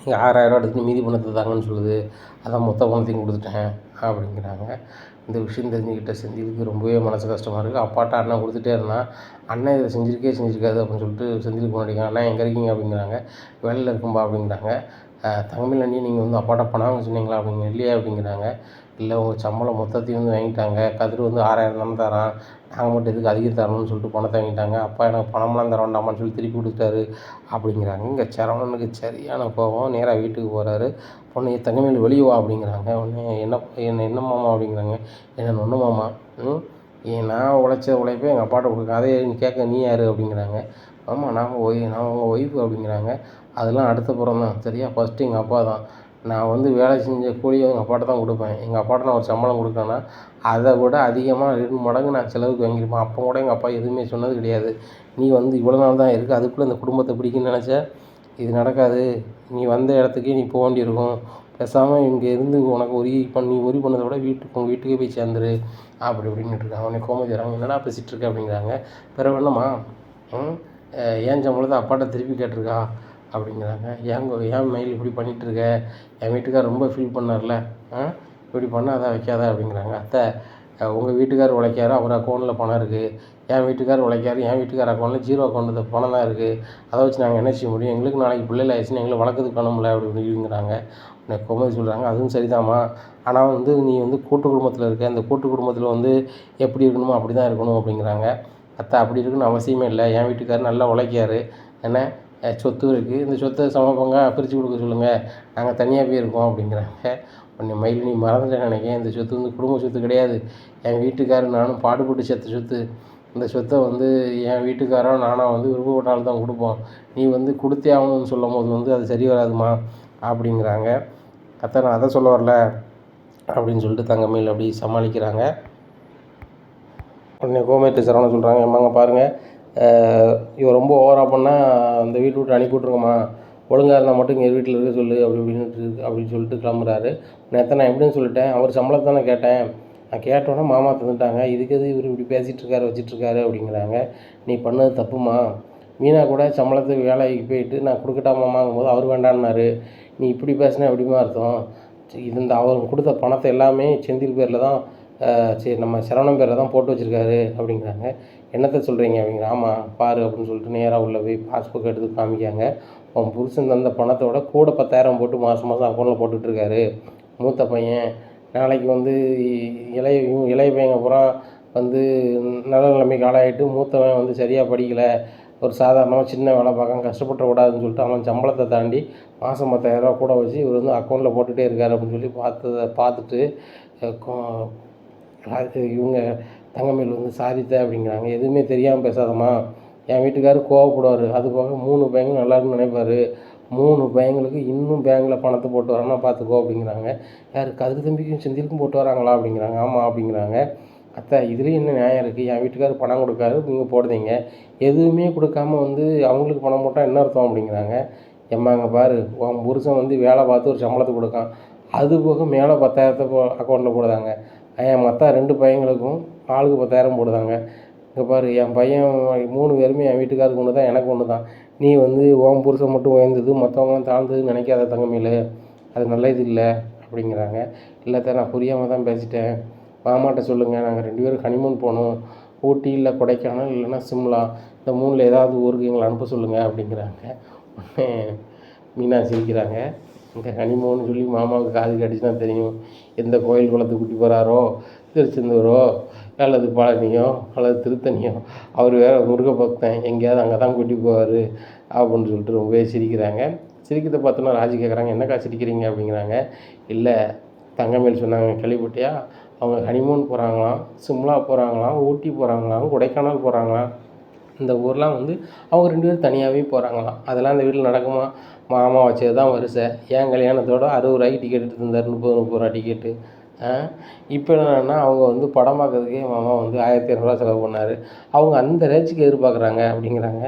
நீங்கள் 6,000 எடுத்து மீதி பணத்தை தாங்கன்னு சொல்லுது, அதான் மொத்த பணத்தையும் கொடுத்துட்டேன் அப்படிங்கிறாங்க. இந்த விஷயம் தெரிஞ்சுக்கிட்ட செந்திலுக்கு ரொம்பவே மனசு கஷ்டமாக இருக்குது. அப்பாட்ட அண்ணன் கொடுத்துட்டே இருந்தான். அண்ணன் இதை செஞ்சுருக்காது அப்படின்னு சொல்லிட்டு செந்திலுக்கு முன்னாடிங்க, அண்ணா எங்கே இருக்கீங்க அப்படிங்கிறாங்க. வேலையில் இருக்கும்பா அப்படிங்கிறாங்க. தங்கமயில் அண்ணி நீங்கள் வந்து அப்பாட்ட பணம் வாங்க சொன்னீங்களா அப்படிங்க. இல்லையா அப்படிங்கிறாங்க. இல்லை உங்கள் சம்பளம் மொத்தத்தையும் வந்து வாங்கிட்டாங்க. கதிர் வந்து 6000 தானே தரான், நாங்கள் மட்டும் எதுக்கு அதிகம் தரணும்னு சொல்லிட்டு பணத்தை வாங்கிட்டாங்க. அப்பா எனக்கு பணம்லாம் தர வேண்டாமான்னு சொல்லி திருப்பி கொடுத்துட்டாரு அப்படிங்கிறாங்க. இங்கே சரவணனுக்கு சரியான கோபம். நேராக வீட்டுக்கு போகிறாரு. பொண்ணு தங்கமயில் வெளியே வா அப்படிங்கிறாங்க. உடனே என்ன மாமா அப்படிங்கிறாங்க. என்ன ஒன்று மாமா, நான் உழைச்ச உழைப்பே எங்கள் அப்பாட்ட கொடுக்க, அதே கேட்க நீ யார் அப்படிங்கிறாங்க. ஆமா நான் உங்கள் ஒய்ஃபு அப்படிங்கிறாங்க. அதெல்லாம் அடுத்த புறம் தான் சரியா, ஃபஸ்ட்டு எங்கள் அப்பா தான். நான் வந்து வேலை செஞ்ச கூலியை எங்கள் அப்பாட்ட தான் கொடுப்பேன். எங்கள் அப்பாட்ட நான் ஒரு சம்பளம் கொடுக்குறேன்னா அதை விட அதிகமாக 2 மடங்கு நான் செலவுக்கு வாங்கியிருப்பேன். அப்போ கூட எங்கள் அப்பா எதுவுமே சொன்னது கிடையாது. நீ வந்து இவ்வளோ நாள் தான் இருக்குது, அதுக்குள்ளே இந்த குடும்பத்தை பிடிக்குன்னு நினச்சா இது நடக்காது. நீ வந்த இடத்துக்கே நீ போக வேண்டியிருக்கும். பேசாமல் இங்கே இருந்து உனக்கு ஒரி பண்ணதை விட உங்கள் வீட்டுக்கே போய் சேர்ந்துரு அப்படி இப்படின்னுட்டு இருக்காங்க. அவனே கோமதி வராங்க. என்னடா பேசிகிட்டு இருக்க அப்படிங்கிறாங்க. பிறகு என்னம்மா ஏன் சம்பளத்தை அப்பாட்ட திருப்பி கேட்டிருக்கா அப்படிங்கிறாங்க. ஏன் மயில் இப்படி பண்ணிகிட்ருக்க, என் வீட்டுக்கார் ரொம்ப ஃபீல் பண்ணார்ல, இப்படி பண்ணாத வைக்காத அப்படிங்கிறாங்க. அத்தை உங்கள் வீட்டுக்கார் உழைக்காரு, அவர் அக்கௌண்ட்டில் பணம் இருக்குது. என் வீட்டுக்கார் உழைக்காரு, என் வீட்டுக்கார் அக்கௌண்ட்டில் 0 அக்கௌண்ட்டில் பணம் தான் இருக்குது. அதை வச்சு நாங்கள் என்ன செய்ய முடியும், எங்களுக்கு நாளைக்கு பிள்ளைகள் ஆயிடுச்சுன்னு எங்களை வளர்க்கறதுக்கு பணமில்ல அப்படி இப்படிங்கிறாங்க. உடனே கோமதி சொல்கிறாங்க, அதுவும் சரிதாம்மா, ஆனால் வந்து நீ வந்து கூட்டு குடும்பத்தில் இருக்க, அந்த கூட்டு குடும்பத்தில் வந்து எப்படி இருக்கணுமோ அப்படி தான் இருக்கணும் அப்படிங்கிறாங்க. அத்தை அப்படி இருக்குன்னு அவசியமே இல்லை, என் வீட்டுக்காரர் நல்லா உழைக்காரு, என்ன சொத்து இருக்குது, இந்த சொத்தை சமப்பங்க பிரித்து கொடுக்க சொல்லுங்கள், நாங்கள் தனியாக போய் இருக்கோம் அப்படிங்கிறாங்க. உடனே மயில் நீ மறந்துட்டேன்னு நினைக்கிறேன், இந்த சொத்து வந்து குடும்ப சொத்து கிடையாது, என் வீட்டுக்காரர் நானும் பாடுபட்டு சேர்த்த சொத்து. இந்த சொத்தை வந்து என் வீட்டுக்காரோ நானாக வந்து விருப்பப்பட்டாலும் தான் கொடுப்போம். நீ வந்து கொடுத்தே ஆகணும்னு சொல்லும் போது வந்து அது சரி வராதுமா அப்படிங்கிறாங்க. அத்தை நான் அதை சொல்ல வரல அப்படின்னு சொல்லிட்டு தங்கமயில் அப்படி சமாளிக்கிறாங்க. உடனே கோமேட்டு சரவணன் சொல்கிறாங்க, எம்மாங்க பாருங்கள், இவன் ரொம்ப ஓவராக பண்ணால் அந்த வீட்டை விட்டு அனுப்பி விட்ருங்கம்மா, ஒழுங்காக இருந்தால் மட்டும் இங்கே வீட்டில் இருக்க சொல்லு அப்படின்னு சொல்லிட்டு கிளம்புறாரு. நேற்று நான் எப்படின்னு சொல்லிட்டேன், அவர் சம்பளத்தை தானே கேட்டேன், நான் கேட்டோன்னே மாமா தந்துட்டாங்க, இதுக்கு எது இவர் இப்படி பேசிகிட்ருக்காரு வச்சிட்ருக்காரு அப்படிங்கிறாங்க. நீ பண்ணது தப்புமா, மீனா கூட சம்பளத்துக்கு வேலைக்கு போயிட்டு நான் கொடுக்கட்டாமாங்கும் போது அவர் வேண்டான்னாரு, நீ இப்படி பேசினா எப்படிமா அர்த்தம், இந்த அவர் கொடுத்த பணத்தை எல்லாமே செந்தில் பேரில் தான், சரி நம்ம சரவணன் பேரில் தான் போட்டு வச்சுருக்காரு அப்படிங்கிறாங்க. என்னத்தை சொல்கிறீங்க அப்படிங்கிற. ஆமாம் பாரு அப்படின்னு சொல்லிட்டு நேராக உள்ளே போய் பாஸ்புக் எடுத்து காமிக்காங்க. அவன் புருஷன் தந்த பணத்தோட கூட 10,000 போட்டு மாதம் அக்கௌண்ட்டில் போட்டுட்ருக்காரு மூத்த பையன். நாளைக்கு வந்து இளைய பையன் அப்புறம் வந்து நல்ல நிலைமைக்கு ஆளாகிட்டு மூத்தவன் வந்து சரியாக படிக்கலை, ஒரு சாதாரணமாக சின்ன வேலை பார்க்க கஷ்டப்படக்கூடாதுன்னு சொல்லிட்டு அவன் சம்பளத்தை தாண்டி மாதம் 10,000 கூட வச்சு இவர் வந்து அக்கௌண்ட்டில் போட்டுகிட்டே இருக்கார் அப்படின்னு சொல்லி பார்த்துட்டு இவங்க தங்கமயில் வந்து சாரித்த அப்படிங்கிறாங்க. எதுவுமே தெரியாமல் பேசாதம்மா, என் வீட்டுக்காரர் கோவப்படுவார், அது போக 3 பையங்களும் நல்லா இருக்குன்னு நினைப்பார், 3 பையங்களுக்கு இன்னும் பேங்கில் பணத்தை போட்டு வரேன்னா பார்த்துக்கோ அப்படிங்கிறாங்க. யார் கதிர் தம்பிக்கும் செந்திலுக்கும் போட்டு வராங்களா அப்படிங்கிறாங்க. ஆமாம் அப்படிங்கிறாங்க. அத்தை இதுலேயும் என்ன நியாயம் இருக்குது, என் வீட்டுக்காரர் பணம் கொடுக்காரு, நீங்கள் போடுறீங்க, எதுவுமே கொடுக்காம வந்து அவங்களுக்கு பணம் போட்டால் என்ன அர்த்தம் அப்படிங்கிறாங்க. எம்மாங்க பாரு, உன் புருஷன் வந்து வேலை பார்த்து ஒரு சம்பளத்தை கொடுக்கான், அது போக மேலே 10,000 அக்கௌண்ட்டில் போடுதாங்க, மற்ற 2 பையங்களுக்கும் ஆளுக்கு 10,000 போடுதாங்க. இங்கே பாரு, என் பையன் 3 பேருமே என் வீட்டுக்காருக்கு ஒன்று தான், எனக்கு ஒன்று தான், நீ வந்து உன் புருஷன் மட்டும் உயர்ந்தது மற்றவங்களாம் தாழ்ந்ததுன்னு நினைக்காத தங்கமயில், அது நல்லது இல்லை அப்படிங்கிறாங்க. இல்லை நான் புரியாமல் தான் பேசிட்டேன், மாமாட்ட சொல்லுங்கள், நாங்கள் 2 பேரும் ஹனிமூன் போகணும், ஊட்டி இல்லை கொடைக்கானல் இல்லைன்னா சிம்லா, இந்த 3ல் ஏதாவது ஊருக்கு எங்களை அனுப்ப சொல்லுங்கள் அப்படிங்கிறாங்க. மீனா சிரிக்கிறாங்க. இங்கே ஹனிமூன்னு சொல்லி மாமாவுக்கு காது கடிச்சுன்னா தெரியும், எந்த கோயில் குளத்துக்கு கூட்டி போகிறாரோ, திருச்செந்தூரோ அல்லது பழனியோ அல்லது திருத்தணியோ, அவர் வேறு முருக பக்தன், எங்கேயாவது அங்கே தான் கூட்டி போவார் அப்படின்னு சொல்லிட்டு ரொம்பவே சிரிக்கிறாங்க. சிரிக்கிறத பார்த்தோன்னா ராஜி கேட்குறாங்க, என்னக்கா சிரிக்கிறீங்க அப்படிங்கிறாங்க. இல்லை தங்கமயில் சொன்னாங்க கேள்விப்பட்டியா, அவங்க ஹனிமூன் போகிறாங்களாம், சிம்லா போகிறாங்களாம், ஊட்டி போகிறாங்களாம், கொடைக்கானல் போகிறாங்களாம், இந்த ஊர்லாம் வந்து அவங்க 2 பேரும் தனியாகவே போகிறாங்களாம். அதெல்லாம் அந்த வீட்டில் நடக்குமா, மாமா வச்சது தான் வரிசை. என் கல்யாணத்தோட 60 ரூபாய்க்கு டிக்கெட் எடுத்துருந்தார், 30 ரூபா டிக்கெட்டு. இப்போ என்னன்னா அவங்க வந்து படம் பார்க்கறதுக்கே மாமா வந்து 1,200 செலவு பண்ணார், அவங்க அந்த ரேஞ்சுக்கு எதிர்பார்க்குறாங்க அப்படிங்கிறாங்க.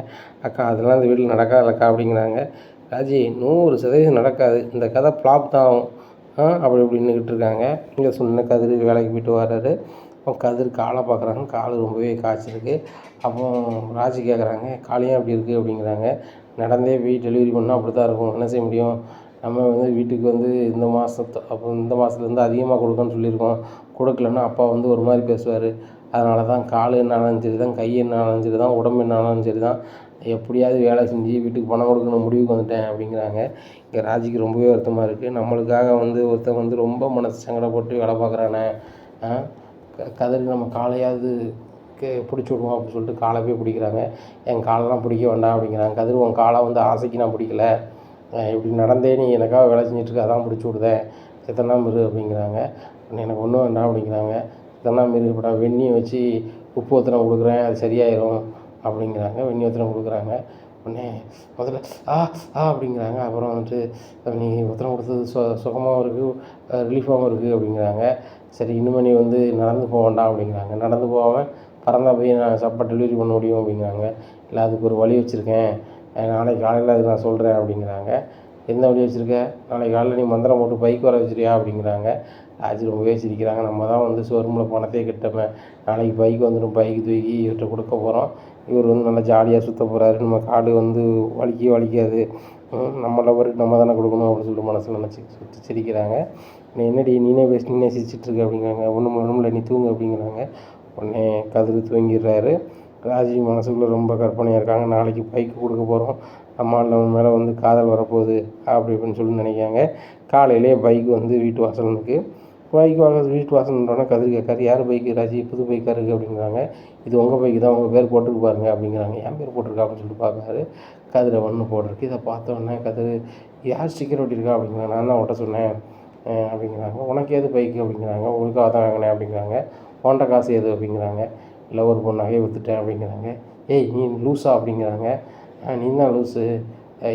அக்கா அதெல்லாம் இந்த வீட்டில் நடக்காதுல்லக்கா அப்படிங்கிறாங்க. ராஜி 100% நடக்காது, இந்த கதை ஃப்ளாப் தான் ஆகும் அப்படி இப்படின்னுக்கிட்டு இருக்காங்க. இங்கே சொன்ன கதிர் வேலைக்கு போய்ட்டு வர்றாரு. அப்போ கதிர் காலை பார்க்குறாங்க, கால் ரொம்பவே காய்ச்சிருக்கு. அப்போ ராஜி கேட்குறாங்க, காலையும் அப்படி இருக்குது அப்படிங்கிறாங்க. நடந்தே போய் டெலிவரி பண்ணால் அப்படி தான் இருக்கும், என்ன செய்ய முடியும், நம்ம வந்து வீட்டுக்கு வந்து இந்த மாதத்துலேருந்து அதிகமாக கொடுக்கணும்னு சொல்லியிருக்கோம். கொடுக்கலன்னா அப்பா வந்து ஒரு மாதிரி பேசுவார். அதனால தான் கால் என்னானாலும் சரி தான், கை என்னானாலும் சரி தான், உடம்பு என்னானாலும் சரி தான், எப்படியாவது வேலை செஞ்சு வீட்டுக்கு பணம் கொடுக்கணும் முடிவுக்கு வந்துட்டேன் அப்படிங்கிறாங்க. இங்கே ராஜிக்கு ரொம்பவே வருத்தமாக இருக்குது. நம்மளுக்காக வந்து ஒருத்தன் வந்து ரொம்ப மனசு சங்கடப்பட்டு வேலை பார்க்குறானே, கதிருக்கு நம்ம காலையாவது பிடிச்சி விடுவோம் அப்படின்னு சொல்லிட்டு காலை போய் பிடிக்கிறாங்க. என் காலெல்லாம் பிடிக்க வேண்டாம் அப்படிங்கிறாங்க. கதிர் உன் காலை வந்து ஆசைக்கு நான் பிடிக்கல, இப்படி நடந்தே நீ எனக்காக வேலை செஞ்சிட்ருக்க, அதான் பிடிச்சி விடுதேன், எத்தனாம் இரு அப்படிங்கிறாங்க. எனக்கு ஒன்றும் வேண்டாம் அப்படிங்கிறாங்க. எத்தனாம் இரு, இப்போ நான் வெந்நியை வச்சு உப்பு ஒத்தனம் கொடுக்குறேன், அது சரியாயிரும் அப்படிங்கிறாங்க. வெந்நி ஒத்தனம் கொடுக்குறாங்க. உடனே முதல்ல அப்படிங்கிறாங்க. அப்புறம் வந்துட்டு நீ ஒத்தனம் கொடுத்தது சுகமாகவும் இருக்குது, ரிலீஃபாகவும் இருக்குது அப்படிங்கிறாங்க. சரி, இனிமேல் நீ வந்து நடந்து போக வேண்டாம் அப்படிங்கிறாங்க. நடந்து போகாமல் பறந்தா போய் நான் சாப்பாடு டெலிவரி பண்ண முடியும் அப்படிங்கிறாங்க. இல்லை, அதுக்கு ஒரு வழி வச்சுருக்கேன், நாளைக்கு காலையில் அதுக்கு நான் சொல்கிறேன் அப்படிங்கிறாங்க. என்ன வழி வச்சுருக்க? நாளைக்கு காலையில் நீ மந்திரம் போட்டு பைக் வர வச்சுருவியா அப்படிங்கிறாங்க. ராஜி ரொம்பவே சிரிக்கிறாங்க. நம்ம தான் வந்து ஷோரூமில் பணத்தையே கட்டமே, நாளைக்கு பைக் வந்துடும், பைக்கு தூக்கி இவர்கிட்ட கொடுக்க போகிறோம், இவர் வந்து நல்லா ஜாலியாக சுற்ற போகிறாரு, நம்ம கார்டு வந்து வலிக்காது, நம்ம லவருக்கு நம்ம தானே கொடுக்கணும் அப்படின்னு சொல்லிட்டு மனசில் நினச்சி சிரிக்கிறாங்க. நீ என்னடி நீனே பேசி நீனே சிரிச்சிட்ருக்க அப்படிங்கிறாங்க. ஒன்றும் நீ தூங்கு அப்படிங்கிறாங்க. உடனே கதிர் தூங்கிடுறாரு. ராஜி மனசுக்குள்ளே ரொம்ப கற்பனையாக இருக்காங்க. நாளைக்கு பைக்கு கொடுக்க போகிறோம், நம்ம மேலே வந்து காதல் வரப்போகுது அப்படி இப்படின்னு சொல்லி நினைக்காங்க. காலையிலே பைக்கு வந்து வீட்டு வாசல் இருக்குது. வீட்டு வாசல்ன்றோன்னா கதிர் கேட்காரு, யார் பைக்கு ராஜி, புது பைக்காக இருக்குது அப்படிங்கிறாங்க. இது உங்கள் பைக்கு தான், உங்கள் பேர் போட்டிருக்கு பாருங்க அப்படிங்கிறாங்க. என் பேர் போட்டிருக்கா அப்படின்னு சொல்லிட்டு பார்க்குறாரு. கதிரை ஒன்று போட்டிருக்கு. இதை பார்த்தோன்னே கதிர், யார் ஸ்டிக்கர் ஒட்டியிருக்கா அப்படிங்கிறாங்க. நான் தான் ஒட்ட சொன்னேன் அப்படிங்கிறாங்க. உனக்கு ஏது பைக்கு அப்படிங்கிறாங்க. உங்களுக்காக தான் வாங்கினேன் அப்படிங்கிறாங்க. உன்கிட்ட காசு எது அப்படிங்கிறாங்க. இல்லை, ஒரு பொண்ணு நகையை விற்றுட்டேன் அப்படிங்கிறாங்க. ஏய் நீ லூஸா அப்படிங்கிறாங்க. நீ தான் லூஸு,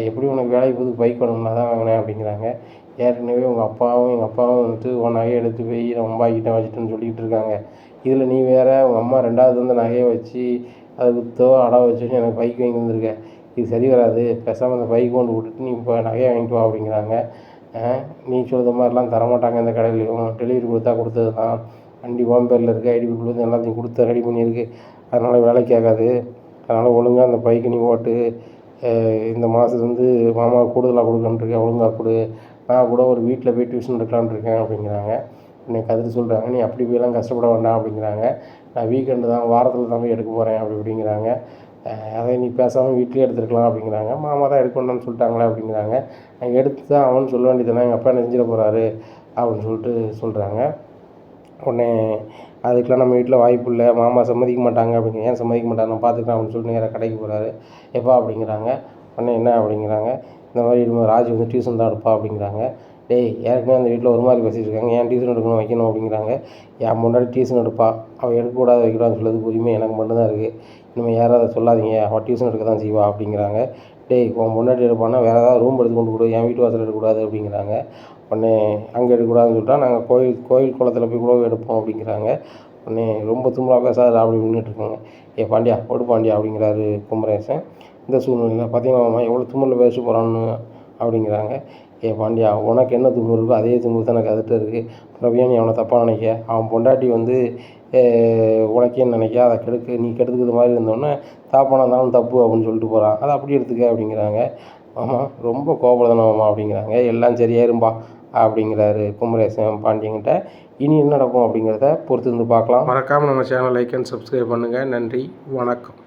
எப்படி உனக்கு வேலைக்கு போது பைக் வேணும்னா தான் வாங்கினேன் அப்படிங்கிறாங்க. ஏற்கனவே உங்கள் அப்பாவும் எங்கள் அப்பாவும் வந்துட்டு உன் நகையை எடுத்து போய் நான் அம்பாக்கிட்டேன் வச்சுட்டேன்னு சொல்லிக்கிட்டு இருக்காங்க. இதில் நீ வேறு உங்கள் அம்மா 2வது வந்து நகையை வச்சு அதை விற்றோ அடை வச்சுன்னு எனக்கு பைக் வாங்கி வந்திருக்க, இது சரி வராது, பேசாமல் அந்த பைக் கொண்டு விட்டுட்டு நீ இப்போ நகையை வாங்கிட்டு வா அப்படிங்கிறாங்க. நீ சொல்கிற மாதிரிலாம் தரமாட்டாங்க இந்த கடையிலையும், டெலிவரி கொடுத்தா கொடுத்தது தான், வண்டி ஓம் பேரில் இருக்குது, ஐடி கொடுத்து எல்லாத்தையும் கொடுத்து ரெடி பண்ணியிருக்கு, அதனால் வேலைக்கு ஆகாது, அதனால் ஒழுங்காக அந்த பைக்கு நீ ஓட்டு, இந்த மாதத்துலேருந்து மாமாவுக்கு கூடுதலாக கொடுக்கணுன்ட்ருக்கேன், ஒழுங்காக கொடு, நான் கூட ஒரு வீட்டில் போய் டியூஷன் எடுக்கலான்னு இருக்கேன் அப்படிங்கிறாங்க. இன்னைக்கு கதிர் சொல்கிறாங்க, நீ அப்படி போயெல்லாம் கஷ்டப்பட வேண்டாம் அப்படிங்கிறாங்க. நான் வீக்கெண்டு தான், வாரத்தில் தான் போய் எடுக்க போகிறேன் அப்படிங்கிறாங்க. அதை நீ பேசாமல் வீட்லேயே எடுத்துருக்கலாம் அப்படிங்கிறாங்க. மாமா தான் எடுக்க வேண்டாம்னு சொல்லிட்டாங்களே அப்படிங்கிறாங்க. நான் எடுத்து தான் அவனு சொல்ல வேண்டியதுதானே, எங்கள் அப்பா நெஞ்சிட போகிறாரு அப்படின்னு சொல்லிட்டு சொல்கிறாங்க. உடனே அதுக்கெலாம் நம்ம வீட்டில் வாய்ப்பு இல்லை, மாமா சம்மதிக்க மாட்டாங்க அப்படிங்க. ஏன் சம்மதிக்க மாட்டாங்க, நான் பார்த்துக்கலாம் அப்படின்னு சொல்லிட்டு நேராக கடைக்கு போகிறாரு. எப்பா அப்படிங்கிறாங்க. உடனே என்ன அப்படிங்கிறாங்க. இந்த மாதிரி ராஜி வந்து டியூஷன் தான் எடுப்பா அப்படிங்கிறாங்க. டேய், ஏற்கனவே அந்த வீட்டில் ஒரு மாதிரி பேசிகிட்டு இருக்காங்க, ஏன் டியூஷன் எடுக்கணும் வைக்கணும் அப்படிங்கிறாங்க. என் முன்னாடி டியூஷன் எடுப்பா, அவள் எடுக்கக்கூடாது வைக்கக்கூடாதுன்னு சொல்லுறதுக்கு உரிமை எனக்கு மட்டும்தான் இருக்குது, இனிமேல் யாரும் அதை சொல்லாதீங்க, அவள் டியூஷன் எடுக்க தான் செய்வா அப்படிங்கிறாங்க. டேய், உன் முன்னாடி எடுப்பான்னா வேறு ஏதாவது ரூம் எடுத்து கொண்டு கொடு, என் வீட்டு வாசல் எடுக்கக்கூடாது அப்படிங்கிறாங்க. உடனே அங்கே எடுக்கக்கூடாதுன்னு சொல்லிட்டா நாங்கள் கோயில் குளத்தில் போய் கூட எடுப்போம் அப்படிங்கிறாங்க. உடனே ரொம்ப தும்பலாக பேசாத அப்படி நின்றுட்டுருக்காங்க. பாண்டியா ஓடு பாண்டியா அப்படிங்கிறாரு குமரேசன். இந்த சூழ்நிலையில் பார்த்தீங்கன்னா மாமா எவ்வளோ தும்மில் பேச போகிறான்னு அப்படிங்கிறாங்க. பாண்டியா, உனக்கு என்ன தும்முறு இருக்கோ அதே தும்முறு தான் எனக்கு அதுகிட்ட இருக்குது, பிரவியா நீ அவனை தப்பாக நினைக்க, அவன் பொண்டாட்டி வந்து உனக்கேன்னு நினைக்க, அதை நீ கெடுத்துக்கிற மாதிரி இருந்தோன்னே தாப்பானா இருந்தாலும் தப்பு அப்படின்னு சொல்லிட்டு போகிறான், அதை அப்படி எடுத்துக்க அப்படிங்கிறாங்க. ஆமாம், ரொம்ப கோபப்படுதானம்மா அப்படிங்கிறாங்க. எல்லாம் சரியாயிரும்பா அப்படிங்கிறாரு குமரேசன் பாண்டியங்கிட்ட. இனி என்ன நடக்கும் அப்படிங்கிறத பொறுத்து இருந்து பார்க்கலாம். மறக்காமல் நம்ம சேனல் லைக் அண்ட் சப்ஸ்கிரைப் பண்ணுங்கள். நன்றி, வணக்கம்.